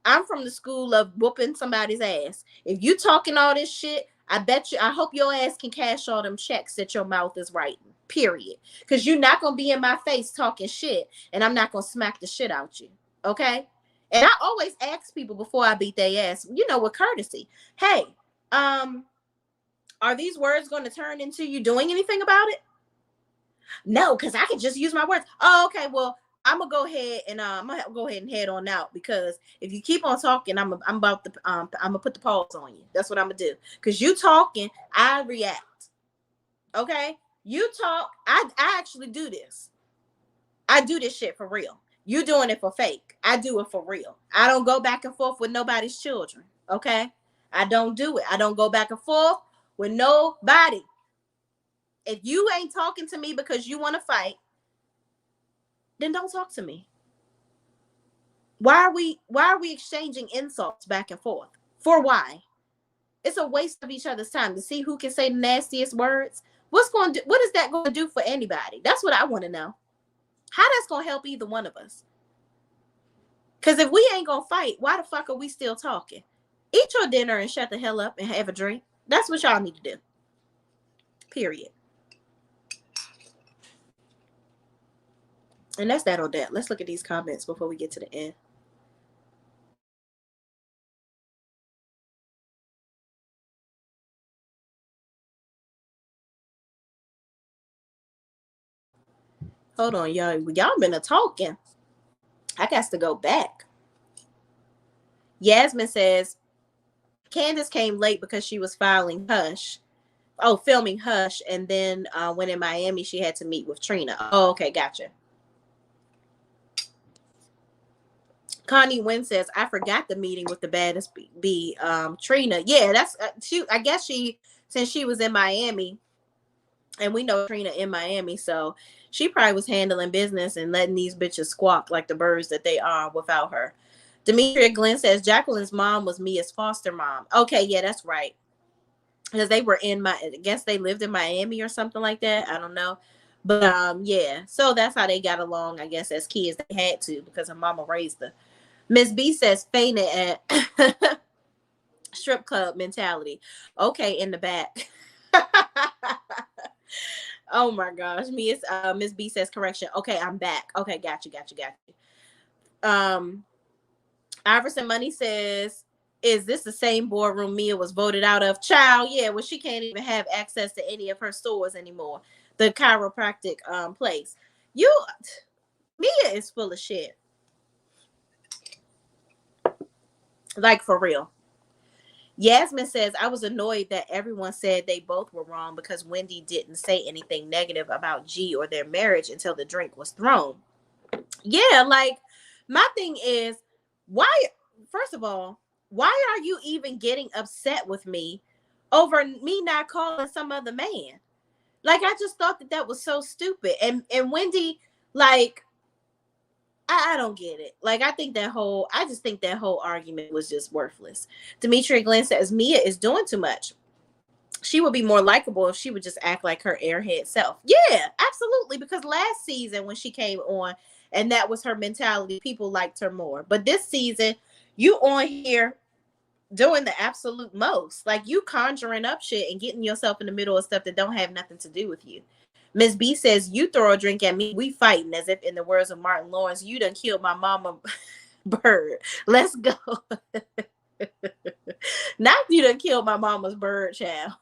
I'm from the school of whooping somebody's ass. If you talking all this shit, I hope your ass can cash all them checks that your mouth is writing. Period. Because you're not going to be in my face talking shit, and I'm not going to smack the shit out you. Okay? And I always ask people before I beat their ass, with courtesy. Hey, are these words going to turn into you doing anything about it? No, because I can just use my words. Oh, okay, well, I'm gonna go ahead and head on out because if you keep on talking, I'm about to put the pause on you. That's what I'm gonna do. Because you talking, I react. Okay? You talk. I actually do this. I do this shit for real. You doing it for fake. I do it for real. I don't go back and forth with nobody's children. Okay? I don't do it. I don't go back and forth with nobody. If you ain't talking to me because you want to fight, then don't talk to me. Why are we exchanging insults back and forth? For why? It's a waste of each other's time to see who can say the nastiest words. What is that going to do for anybody? That's what I want to know. How that's going to help either one of us? Because if we ain't going to fight, why the fuck are we still talking? Eat your dinner and shut the hell up and have a drink. That's what y'all need to do. Period. And that's that on that. Let's look at these comments before we get to the end. Hold on, y'all. Y'all been talking. I got to go back. Yasmin says, Candace came late because she was filming Hush. And then when in Miami, she had to meet with Trina. Oh, okay, gotcha. Connie Wynn says, I forgot the meeting with the baddest bee, Trina. Yeah, that's I guess since she was in Miami, and we know Trina in Miami, so she probably was handling business and letting these bitches squawk like the birds that they are without her. Demetria Glenn says, Jacqueline's mom was Mia's foster mom. Okay, yeah, that's right. Because they were I guess they lived in Miami or something like that. I don't know. But yeah, so that's how they got along, I guess, as kids. They had to because her mama raised her. Miss B says fainted at strip club mentality. Okay, in the back. Oh my gosh. Miss B says correction. Okay, I'm back. Okay, got you. Iverson Money says, is this the same boardroom Mia was voted out of? Child, yeah, well, she can't even have access to any of her stores anymore. The chiropractic place. Mia is full of shit. Like, for real. Yasmin says, I was annoyed that everyone said they both were wrong because Wendy didn't say anything negative about G or their marriage until the drink was thrown. Yeah, like, my thing is, first of all, why are you even getting upset with me over me not calling some other man? Like, I just thought that was so stupid. And Wendy, like, I don't get it. Like, I just think that whole argument was just worthless. Demetria Glenn says, Mia is doing too much. She would be more likable if she would just act like her airhead self. Yeah, absolutely. Because last season when she came on and that was her mentality, people liked her more. But this season, you on here doing the absolute most. Like, you conjuring up shit and getting yourself in the middle of stuff that don't have nothing to do with you. Miss B says, you throw a drink at me, we fighting, as if in the words of Martin Lawrence, you done killed my mama bird. Let's go. Not you done killed my mama's bird, child.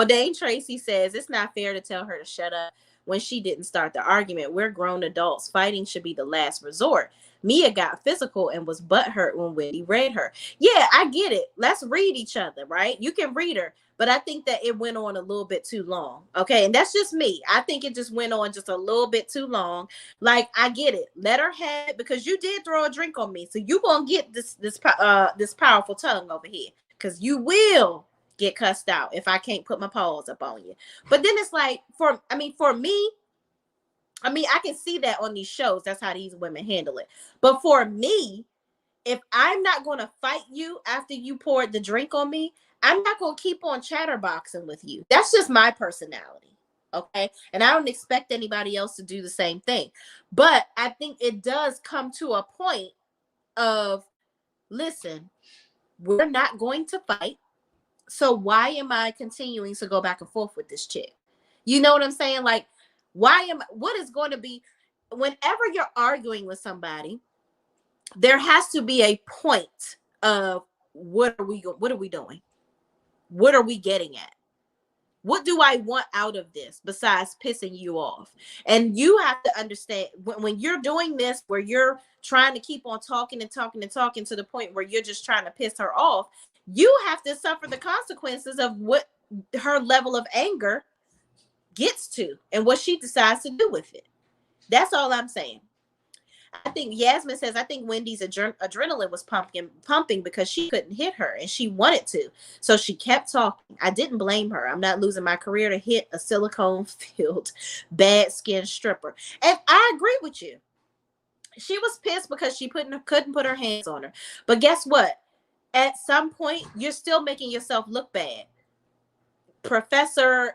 Dane Tracy says, it's not fair to tell her to shut up when she didn't start the argument. We're grown adults. Fighting should be the last resort. Mia got physical and was butthurt when Wendy read her. Yeah, I get it. Let's read each other, right? You can read her. But I think that it went on a little bit too long. Okay. And that's just me. I think it just went on just a little bit too long. Like, I get it. Let her have it because you did throw a drink on me. So you going to get this powerful tongue over here because you will get cussed out if I can't put my paws up on you. But then it's like, for me, I can see that on these shows. That's how these women handle it. But for me, if I'm not going to fight you after you poured the drink on me, I'm not going to keep on chatterboxing with you. That's just my personality. Okay. And I don't expect anybody else to do the same thing. But I think it does come to a point of, listen, we're not going to fight. So why am I continuing to go back and forth with this chick? You know what I'm saying? Like, what is going to be, whenever you're arguing with somebody, there has to be a point of what are we doing? What are we getting at? What do I want out of this besides pissing you off? And you have to understand when you're doing this, where you're trying to keep on talking to the point where you're just trying to piss her off, you have to suffer the consequences of what her level of anger gets to and what she decides to do with it. That's all I'm saying. I think Yasmin says, I think Wendy's adrenaline was pumping because she couldn't hit her and she wanted to. So she kept talking. I didn't blame her. I'm not losing my career to hit a silicone filled, bad skin stripper. And I agree with you. She was pissed because she couldn't put her hands on her. But guess what? At some point, you're still making yourself look bad. Professor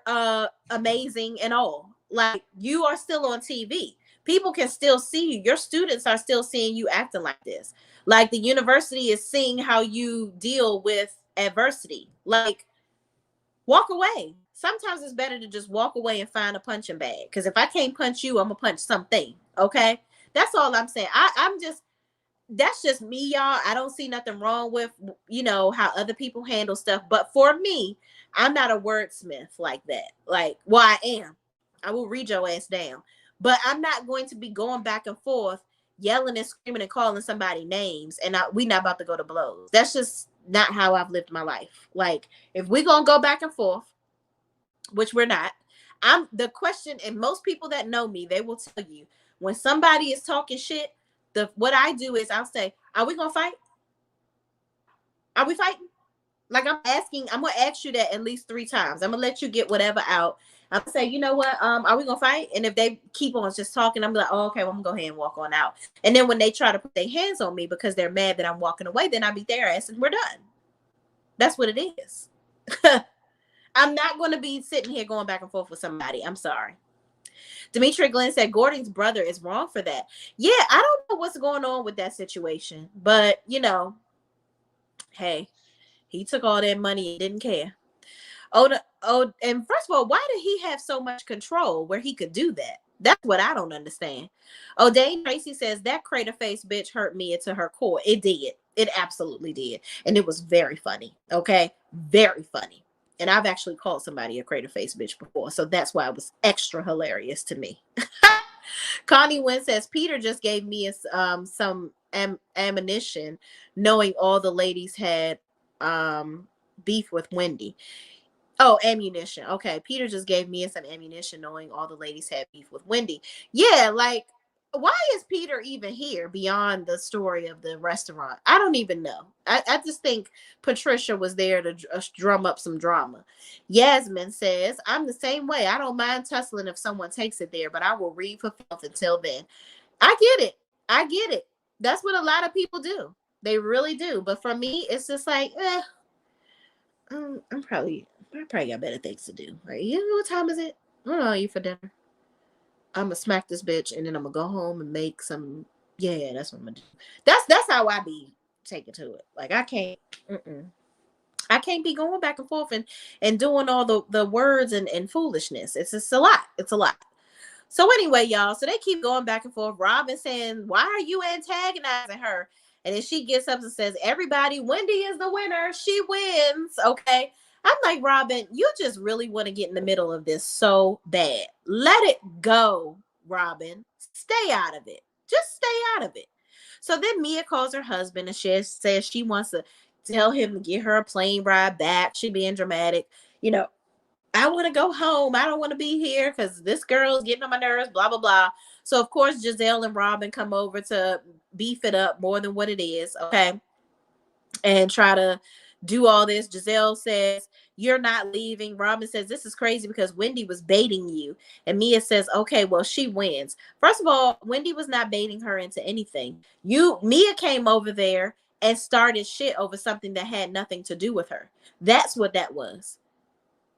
amazing and all. Like, you are still on TV. People can still see you. Your students are still seeing you acting like this. Like, the university is seeing how you deal with adversity. Like, walk away. Sometimes it's better to just walk away and find a punching bag. Because if I can't punch you, I'm going to punch something. Okay? That's all I'm saying. That's just me, y'all. I don't see nothing wrong with, how other people handle stuff. But for me, I'm not a wordsmith like that. Like, well, I am. I will read your ass down. But I'm not going to be going back and forth, yelling and screaming and calling somebody names, and we not about to go to blows. That's just not how I've lived my life. Like, if we're going to go back and forth, which we're not, the question, and most people that know me, they will tell you, when somebody is talking shit, what I do is I'll say, are we going to fight? Are we fighting? Like, I'm going to ask you that at least 3 times. I'm going to let you get whatever out. I'm say, you know what? Are we gonna fight? And if they keep on just talking, I'm like, oh, okay, well, I'm gonna go ahead and walk on out. And then when they try to put their hands on me because they're mad that I'm walking away, then I beat their ass and we're done. That's what it is. I'm not gonna be sitting here going back and forth with somebody. I'm sorry. Demetria Glenn said Gordon's brother is wrong for that. Yeah, I don't know what's going on with that situation, but hey, he took all that money and didn't care. And first of all, why did he have so much control where he could do that? That's what I don't understand. Dane Tracy says that crater face bitch hurt me to her core. It did. It absolutely did. And it was very funny. Okay. Very funny. And I've actually called somebody a crater face bitch before. So that's why it was extra hilarious to me. Connie Wynn says Peter just gave me some ammunition knowing all the ladies had beef with Wendy. Oh, ammunition. Okay. Peter just gave me some ammunition knowing all the ladies had beef with Wendy. Yeah, like, why is Peter even here beyond the story of the restaurant? I don't even know. I just think Patricia was there to drum up some drama. Yasmin says, I'm the same way. I don't mind tussling if someone takes it there, but I will read for filth until then. I get it. I get it. That's what a lot of people do. They really do. But for me, it's just like, I probably got better things to do. Like, what time is it? I don't know, you for dinner. I'm gonna smack this bitch and then I'm gonna go home and make some. Yeah, that's what I'm gonna do. That's how I be taking to it. Like, I can't be going back and forth and doing all the words and foolishness. It's just a lot. It's a lot. So anyway, y'all, so they keep going back and forth. Robin saying, why are you antagonizing her? And then she gets up and says, everybody, Wendy is the winner. She wins. Okay. I'm like, Robin, you just really want to get in the middle of this so bad. Let it go, Robin. Stay out of it. Just stay out of it. So then Mia calls her husband and she says she wants to tell him to get her a plane ride back. She being dramatic. I want to go home. I don't want to be here because this girl's getting on my nerves, blah, blah, blah. So, of course, Giselle and Robin come over to beef it up more than what it is, okay, and try to do all this. Giselle says, you're not leaving. Robin says, this is crazy because Wendy was baiting you. And Mia says, okay, well, she wins. First of all, Wendy was not baiting her into anything. Mia came over there and started shit over something that had nothing to do with her. That's what that was.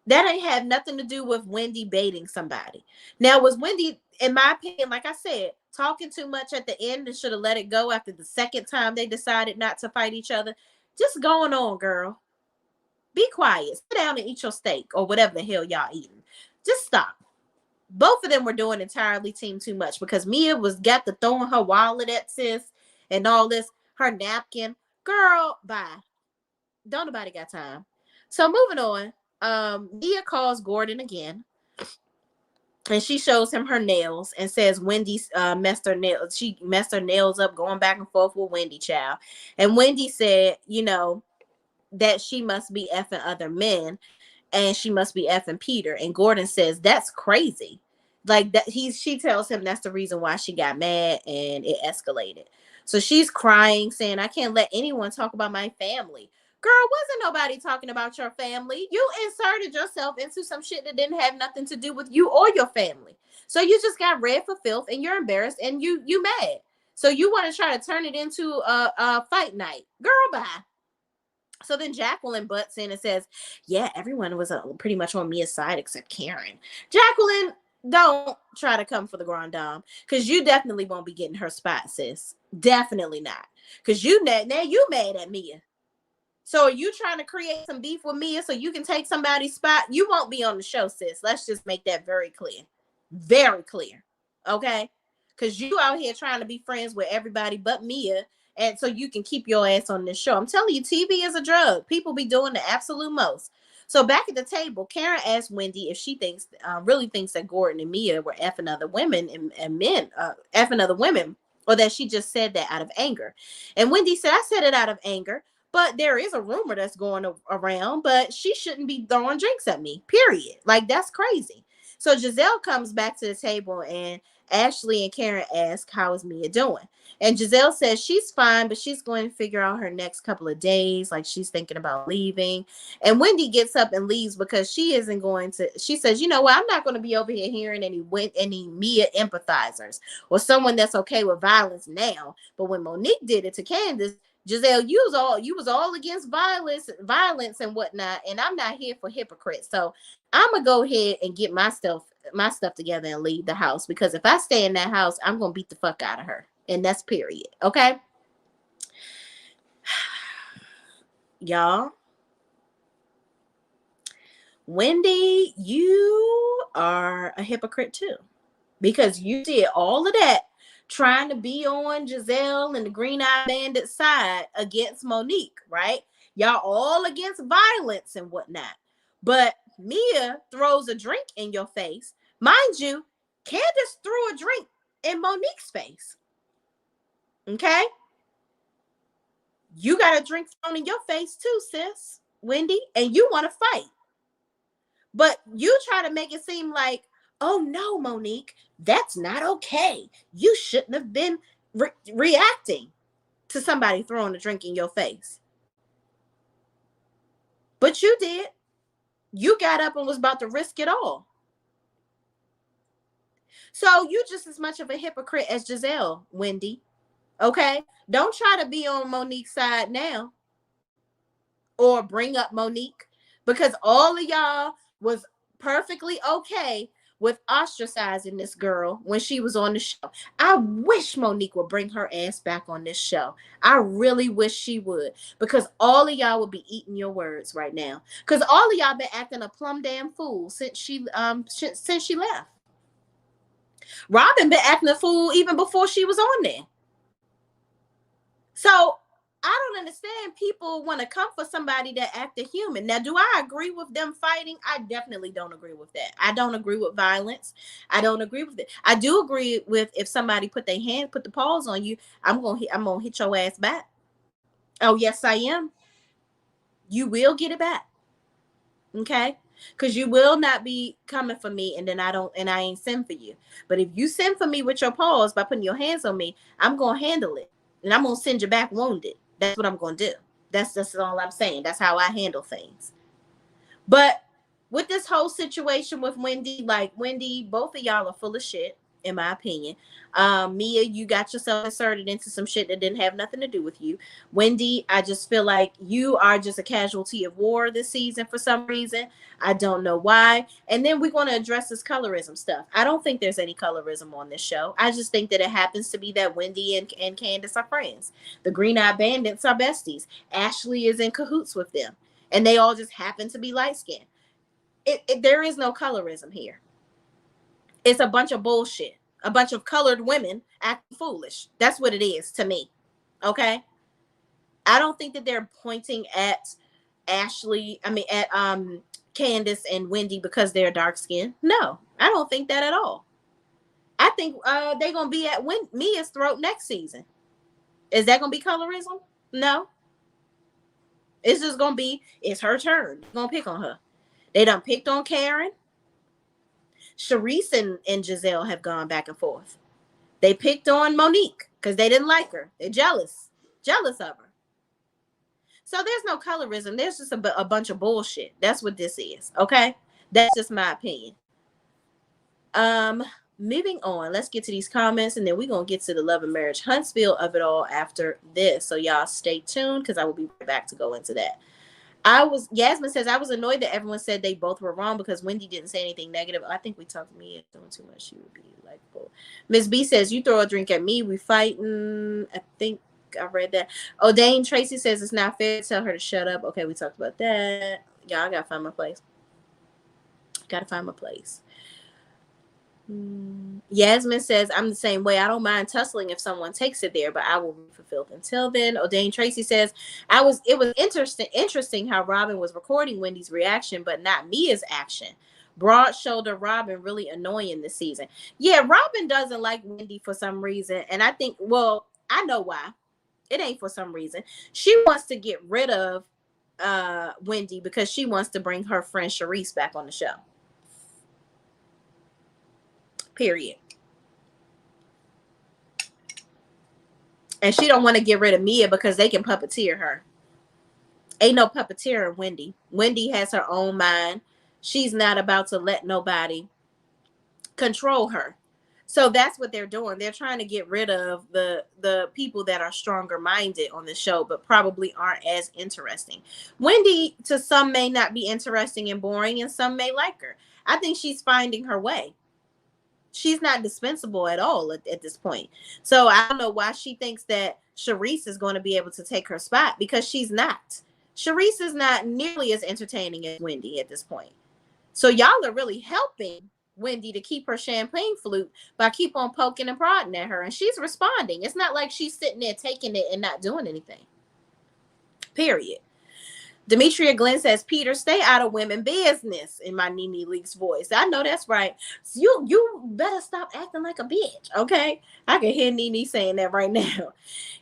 That ain't have nothing to do with Wendy baiting somebody. Now, was Wendy, in my opinion, like I said, talking too much at the end and should have let it go after the second time they decided not to fight each other? Just going on, girl. Be quiet. Sit down and eat your steak or whatever the hell y'all eating. Just stop. Both of them were doing entirely too much because Mia got to throwing her wallet at sis and all this, her napkin. Girl, bye. Don't nobody got time. So moving on. Mia calls Gordon again and she shows him her nails and says Wendy messed her nails. She messed her nails up going back and forth with Wendy, child. And Wendy said, that she must be effing other men. and she must be effing Peter. And Gordon says, that's crazy. Like that, she tells him that's the reason why she got mad and it escalated. So she's crying, saying, I can't let anyone talk about my family. Girl, wasn't nobody talking about your family. You inserted yourself into some shit that didn't have nothing to do with you or your family. So you just got read for filth and you're embarrassed and you mad. So you want to try to turn it into a fight night. Girl, bye. So then Jacqueline butts in and says, yeah, everyone was pretty much on Mia's side except Karen. Jacqueline, don't try to come for the Grand Dame, because you definitely won't be getting her spot, sis. Definitely not. Because now you mad at Mia. So are you trying to create some beef with Mia so you can take somebody's spot? You won't be on the show, sis. Let's just make that very clear. Very clear. Okay? Because you out here trying to be friends with everybody but Mia, and so you can keep your ass on this show. I'm telling you, TV is a drug. People be doing the absolute most. So back at the table, Karen asked Wendy if she really thinks that Gordon and Mia were effing other women and men, effing other women, or that she just said that out of anger. And Wendy said, I said it out of anger, but there is a rumor that's going around, but she shouldn't be throwing drinks at me, period. Like, that's crazy. So Giselle comes back to the table, and Ashley and Karen ask, how is Mia doing? And Giselle says she's fine, but she's going to figure out her next couple of days. Like, she's thinking about leaving. And Wendy gets up and leaves because she isn't going to. She says, you know what? I'm not going to be over here hearing any Mia empathizers or someone that's okay with violence now. But when Monique did it to Candace, Giselle, you was all against violence and whatnot. And I'm not here for hypocrites. So I'm going to go ahead and get my stuff together and leave the house, because if I stay in that house, I'm going to beat the fuck out of her. And that's period. Okay. Y'all, Wendy, you are a hypocrite too, because you did all of that trying to be on Giselle and the Green Eye Bandit side against Monique, right? Y'all all against violence and whatnot. But Mia throws a drink in your face. Mind you, Candace threw a drink in Monique's face. Okay? You got a drink thrown in your face too, sis, Wendy, and you want to fight. But you try to make it seem like, oh no, Monique, that's not okay. You shouldn't have been reacting to somebody throwing a drink in your face. But you did. You got up and was about to risk it all. So you just as much of a hypocrite as Giselle, Wendy. Okay? Don't try to be on Monique's side now or bring up Monique, because all of y'all was perfectly okay with ostracizing this girl when she was on the show. I wish Monique would bring her ass back on this show. I really wish she would, because all of y'all would be eating your words right now. Because all of y'all been acting a plumb damn fool since she left. Robin been acting a fool even before she was on there. So I don't understand people want to come for somebody that acted human. Now, do I agree with them fighting? I definitely don't agree with that. I don't agree with violence. I don't agree with it. I do agree with if somebody put the paws on you, I'm gonna hit your ass back. Oh, yes, I am. You will get it back. Okay? Because you will not be coming for me and then I ain't send for you. But if you send for me with your paws by putting your hands on me, I'm gonna handle it. And I'm gonna send you back wounded. That's what I'm gonna do. That's all I'm saying. That's how I handle things. But with this whole situation with Wendy, Wendy, both of y'all are full of shit, in my opinion. Mia, you got yourself inserted into some shit that didn't have nothing to do with you. Wendy, I just feel like you are just a casualty of war this season for some reason. I don't know why. And then we're going to address this colorism stuff. I don't think there's any colorism on this show. I just think that it happens to be that Wendy and Candace are friends. The Green Eye Bandits are besties. Ashley is in cahoots with them. And they all just happen to be light-skinned. There is no colorism here. It's a bunch of bullshit. A bunch of colored women acting foolish. That's what it is to me. Okay? I don't think that they're pointing at Candace and Wendy because they're dark skinned. No, I don't think that at all. I think they're going to be at Mia's throat next season. Is that going to be colorism? No. It's just going to be, it's her turn. You're going to pick on her. They done picked on Karen. Sharice and Giselle have gone back and forth. They picked on Monique because they didn't like her. They're jealous of her. So there's no colorism. There's just a bunch of bullshit. That's what this is. Okay, that's just my opinion. Moving on. Let's get to these comments, and then we're gonna get to the love and marriage Huntsville of it all after this. So y'all stay tuned because I will be right back to go into that. Yasmin says, I was annoyed that everyone said they both were wrong because Wendy didn't say anything negative. I think we talked to me doing too much. She would be like, bull. Miss B says, you throw a drink at me, we fighting. I think I read that. Dane Tracy says it's not fair to tell her to shut up. Okay, we talked about that. Y'all gotta find my place. Yasmin says, I'm the same way. I don't mind tussling if someone takes it there, but I will be fulfilled until then. Dane Tracy says, it was interesting how Robin was recording Wendy's reaction, but not Mia's action. Broad shoulder Robin really annoying this season. Yeah, Robin doesn't like Wendy for some reason. And I think, well, I know why. It ain't for some reason. She wants to get rid of Wendy because she wants to bring her friend Sharice back on the show. Period. And she don't want to get rid of Mia because they can puppeteer her. Ain't no puppeteering Wendy. Wendy has her own mind. She's not about to let nobody control her. So that's what they're doing. They're trying to get rid of the people that are stronger minded on the show, but probably aren't as interesting. Wendy, to some, may not be interesting and boring, and some may like her. I think she's finding her way. She's not dispensable at all at this point. So I don't know why she thinks that Sharice is going to be able to take her spot, because she's not. Sharice is not nearly as entertaining as Wendy at this point. So y'all are really helping Wendy to keep her champagne flute by keep on poking and prodding at her. And she's responding. It's not like she's sitting there taking it and not doing anything. Period. Demetria Glenn says, Peter, stay out of women business, in my Nene Leaks voice. I know that's right. So you better stop acting like a bitch, okay? I can hear Nene saying that right now.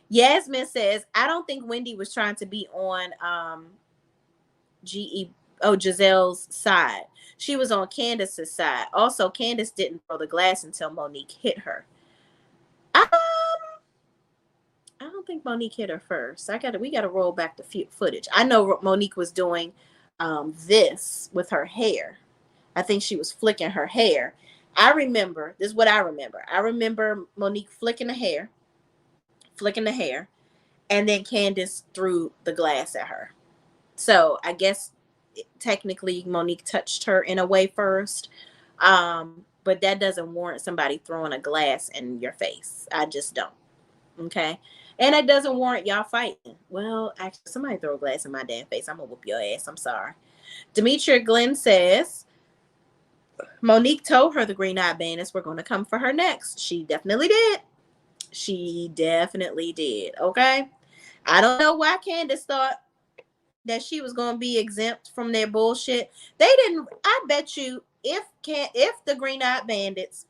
Yasmin says, I don't think Wendy was trying to be on Giselle's side. She was on Candace's side. Also, Candace didn't throw the glass until Monique hit her. I don't think Monique hit her first. We gotta roll back the footage. I know Monique was doing this with her hair. I think she was flicking her hair. This is what I remember. I remember Monique flicking the hair, and then Candace threw the glass at her. So I guess technically Monique touched her in a way first. But that doesn't warrant somebody throwing a glass in your face. I just don't. Okay. And it doesn't warrant y'all fighting. Well, actually, somebody throw a glass in my damn face. I'm going to whoop your ass. I'm sorry. Demetria Glenn says, Monique told her the green-eyed bandits were going to come for her next. She definitely did. Okay. I don't know why Candace thought that she was going to be exempt from their bullshit. They didn't. I bet you if the green-eyed bandits,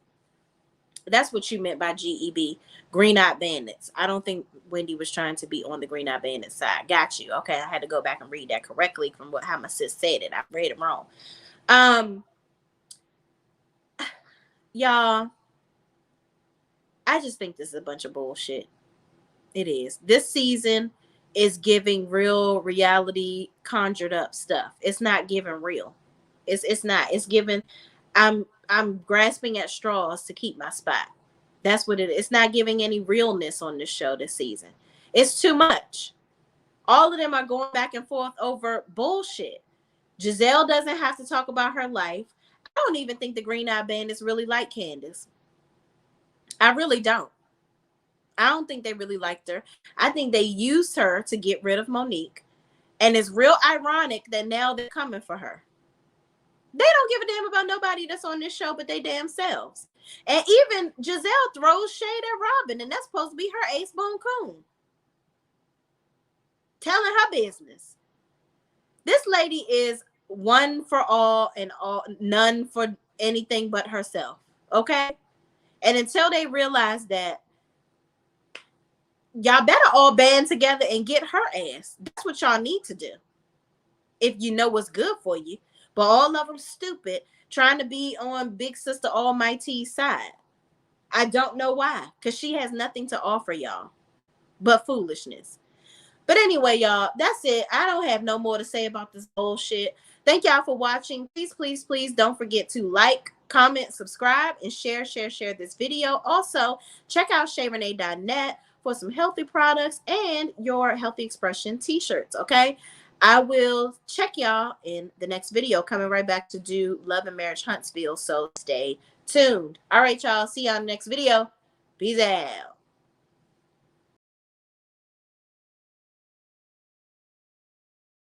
that's what you meant by GEB, green-eyed bandits. I don't think Wendy was trying to be on the green-eyed bandit side. Got you. Okay, I had to go back and read that correctly from how my sis said it. I read it wrong. Y'all, I just think this is a bunch of bullshit. It is. This season is giving real reality conjured up stuff. It's not giving real. It's not. It's giving. I'm grasping at straws to keep my spot. That's what it is. It's not giving any realness on this show this season. It's too much. All of them are going back and forth over bullshit. Giselle doesn't have to talk about her life. I don't even think the Green-Eyed Bandits really like Candace. I really don't. I don't think they really liked her. I think they used her to get rid of Monique. And it's real ironic that now they're coming for her. They don't give a damn about nobody that's on this show but they damn selves. And even Giselle throws shade at Robin, and that's supposed to be her ace boon coon. Telling her business. This lady is one for all and all, none for anything but herself. Okay? And until they realize that, y'all better all band together and get her ass. That's what y'all need to do. if you know what's good for you. But all of them stupid, trying to be on Big Sister Almighty's side. I don't know why, because she has nothing to offer y'all but foolishness. But anyway, y'all, that's it. I don't have no more to say about this bullshit. Thank y'all for watching. Please, please, please don't forget to like, comment, subscribe, and share this video. Also, check out ShayRenee.net for some healthy products and your Healthy Expression t-shirts, okay? I will check y'all in the next video, coming right back to do Love and Marriage Huntsville, so stay tuned. All right, y'all. See y'all in the next video. Peace out.